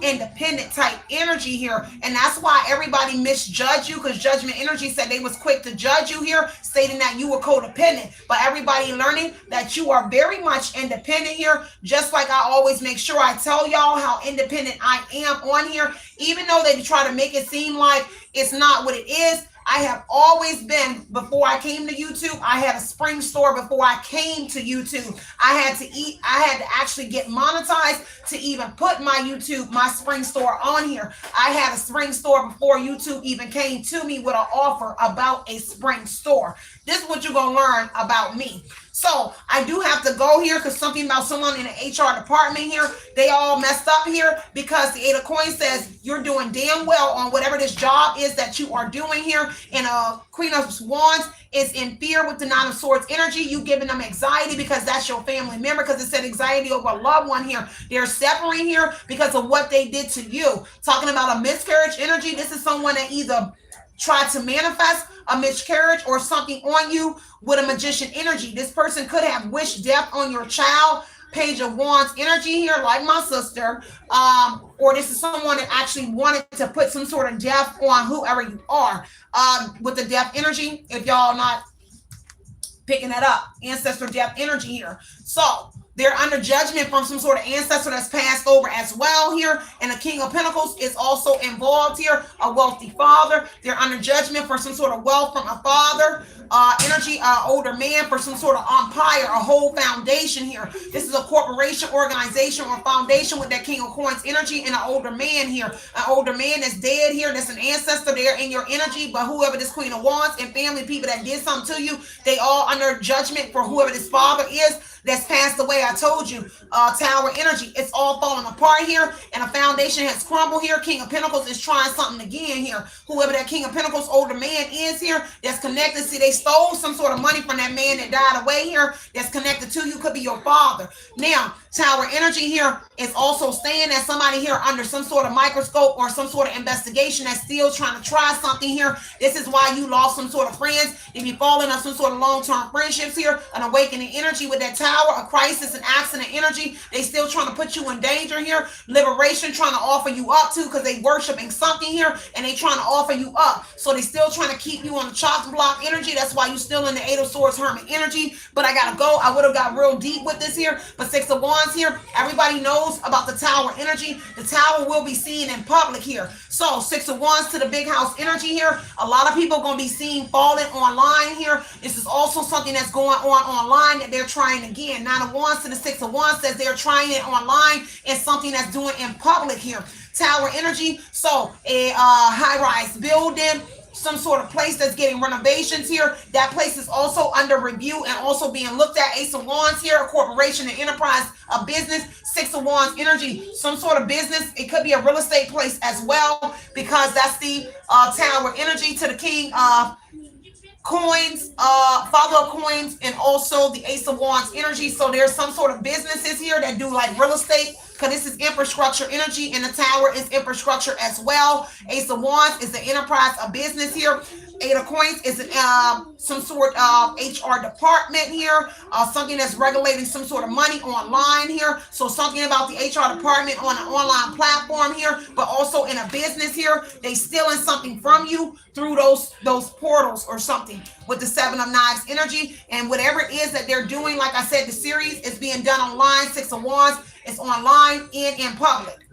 independent type energy here. And that's why everybody misjudged you, because judgment energy said they was quick to judge you here, stating that you were codependent. But everybody learning that you are very much independent here, just like I always make sure I tell y'all how independent I am on here, even though they try to make it seem like it's not what it is. I have always been, before I came to YouTube, I had a spring store before I came to YouTube. I had to actually get monetized to even put my spring store on here. I had a spring store before YouTube even came to me with an offer about a spring store. This is what you're going to learn about me. So I do have to go here because something about someone in the HR department here, they all messed up here because the Eight of Coins says you're doing damn well on whatever this job is that you are doing here. And Queen of Wands is in fear with the Nine of Swords energy. You giving them anxiety because that's your family member, because it said anxiety over a loved one here. They're suffering here because of what they did to you. Talking about a miscarriage energy, this is someone that either tried to manifest a miscarriage or something on you with a magician energy. This person could have wished death on your child. Page of Wands energy here, like my sister, or this is someone that actually wanted to put some sort of death on whoever you are. With the death energy, if y'all not picking that up, ancestor death energy here. So they're under judgment from some sort of ancestor that's passed over as well here. And the King of Pentacles is also involved here, a wealthy father. They're under judgment for some sort of wealth from a father. Energy, older man, for some sort of empire, a whole foundation here. This is a corporation, organization, or foundation with that King of Coins energy and an older man here. An older man that's dead here, that's an ancestor there in your energy, but whoever this Queen of Wands and family people that did something to you, they all under judgment for whoever this father is that's passed away. I told you, Tower energy, it's all falling apart here, and a foundation has crumbled here. King of Pentacles is trying something again here. Whoever that King of Pentacles older man is here, that's connected, see, they stole some sort of money from that man that died away here, that's connected to you, could be your father. Now, Tower energy here is also saying that somebody here under some sort of microscope or some sort of investigation that's still trying to try something here. This is why you lost some sort of friends. If you're falling on some sort of long-term friendships here, an awakening energy with that tower, a crisis, an accident energy, they still trying to put you in danger here. Liberation trying to offer you up to, because they worshiping something here and they trying to offer you up. So they still trying to keep you on the chopping block energy. That's why you still in the Eight of Swords Hermit energy. But I gotta go. I would have got real deep with this here. But Six of Wands here, everybody knows about the Tower energy. The Tower will be seen in public here. So Six of Wands to the big house energy here. A lot of people going to be seen falling online here. This is also something that's going on online that they're trying again. Nine of Wands to the Six of Wands says they're trying it online and something that's doing in public here. Tower energy, so a high-rise building, some sort of place that's getting renovations here. That place is also under review and also being looked at. Ace of Wands here, a corporation, an enterprise, a business. Six of Wands energy, some sort of business. It could be a real estate place as well, because that's the Tower energy to the King of Coins, Father of Coins, and also the Ace of Wands energy. So there's some sort of businesses here that do like real estate, because this is infrastructure energy, and the Tower is infrastructure as well. Ace of Wands is the enterprise, a business here. Eight of Coins is some sort of HR department here, something that's regulating some sort of money online here. So something about the HR department on an online platform here, but also in a business here. They stealing something from you through those portals or something with the Seven of Knives energy. And whatever it is that they're doing, like I said, the series is being done online. Six of Wands is online and in public.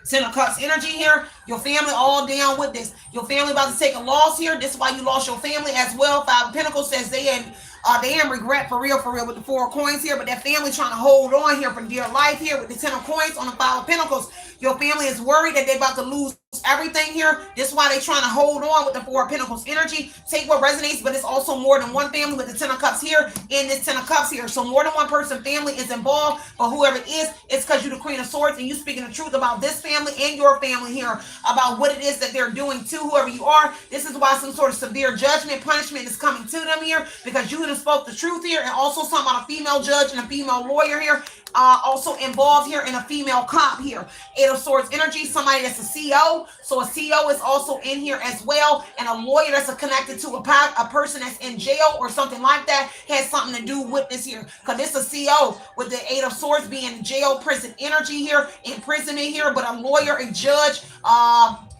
Ten of Cups energy here. Your family all down with this. Your family about to take a loss here. This is why you lost your family as well. Five of Pentacles says they in regret for real with the Four of Coins here, but that family trying to hold on here for dear life here with the Ten of Coins on the Five of Pentacles. Your family is worried that they're about to lose everything here. This is why they're trying to hold on with the Four of Pentacles energy. Take what resonates, but it's also more than one family with the Ten of Cups here and this Ten of Cups here. So more than one person family is involved, but whoever it is, it's because you're the Queen of Swords and you speaking the truth about this family and your family here, about what it is that they're doing to whoever you are. This is why some sort of severe judgment, punishment is coming to them here, because you have spoke the truth here, and also something about a female judge and a female lawyer here. Also involved here in a female cop here. Eight of Swords energy, somebody that's a CEO. So a CEO is also in here as well. And a lawyer that's connected to a person that's in jail or something like that has something to do with this here. Because it's a CEO with the Eight of Swords being jail, prison energy here, imprisonment here, but a lawyer, a judge,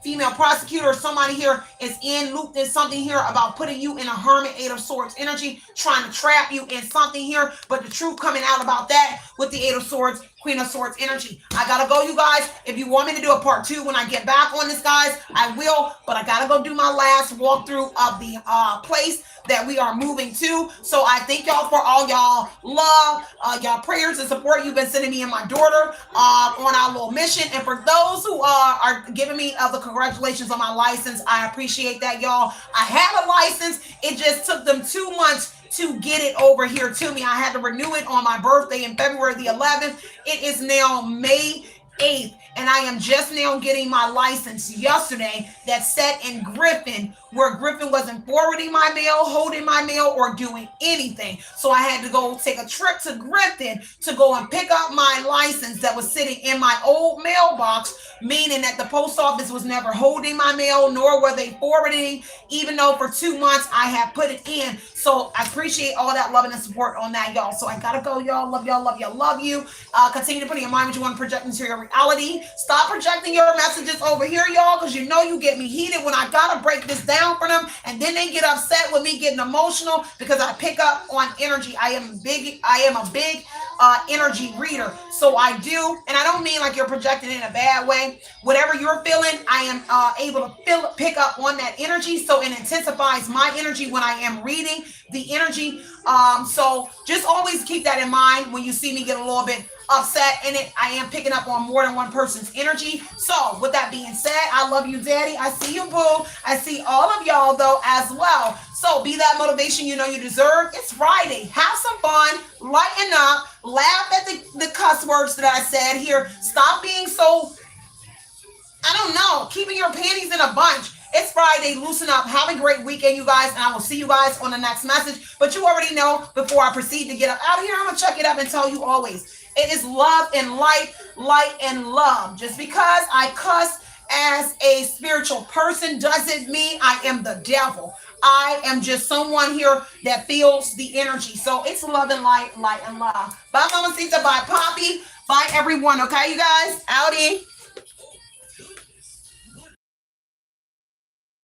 female prosecutor, or somebody here is in looped in something here about putting you in a hermit. Eight of Swords energy, trying to trap you in something here, but the truth coming out about that with the Eight of Swords Queen of Swords energy. I gotta go, you guys. If you want me to do a part 2 when I get back on this, guys, I will. But I gotta go do my last walkthrough of the place that we are moving to. So I thank y'all for all y'all love, y'all prayers and support you've been sending me and my daughter on our little mission. And for those who are giving me the congratulations on my license, I appreciate that, y'all. I had a license. It just took them 2 months to get it over here to me. I had to renew it on my birthday in February the 11th. It is now May 8th, and I am just now getting my license yesterday that's set in Griffin, where Griffin wasn't forwarding my mail, holding my mail, or doing anything. So I had to go take a trip to Griffin to go and pick up my license that was sitting in my old mailbox, meaning that the post office was never holding my mail, nor were they forwarding, even though for 2 months I had put it in. So I appreciate all that love and support on that, y'all. So I gotta go, y'all. Love y'all, love y'all, love you. Continue to put in your mind what you want to project into your reality. Stop projecting your messages over here, y'all, because you know you get me heated when I gotta break this down for them, and then they get upset with me getting emotional because I pick up on energy. I am a big energy reader. So I do, and I don't mean like you're projecting in a bad way. Whatever you're feeling, I am able to pick up on that energy. So it intensifies my energy when I am reading the energy. So just always keep that in mind when you see me get a little bit upset in it. I am picking up on more than one person's energy. So with that being said, I love you, Daddy. I see you, boo. I see all of y'all though as well. So be that motivation you know you deserve. It's Friday. Have some fun. Lighten up. Laugh at the cuss words that I said here. Stop being so, I don't know, keeping your panties in a bunch. It's Friday. Loosen up. Have a great weekend, you guys. And I will see you guys on the next message. But you already know, before I proceed to get up out of here, I'm going to check it up and tell you always. It is love and light, light and love. Just because I cuss as a spiritual person doesn't mean I am the devil. I am just someone here that feels the energy. So it's love and light, light and love. Bye, Mamacita. Bye, Poppy. Bye, everyone. Okay, you guys? Outie.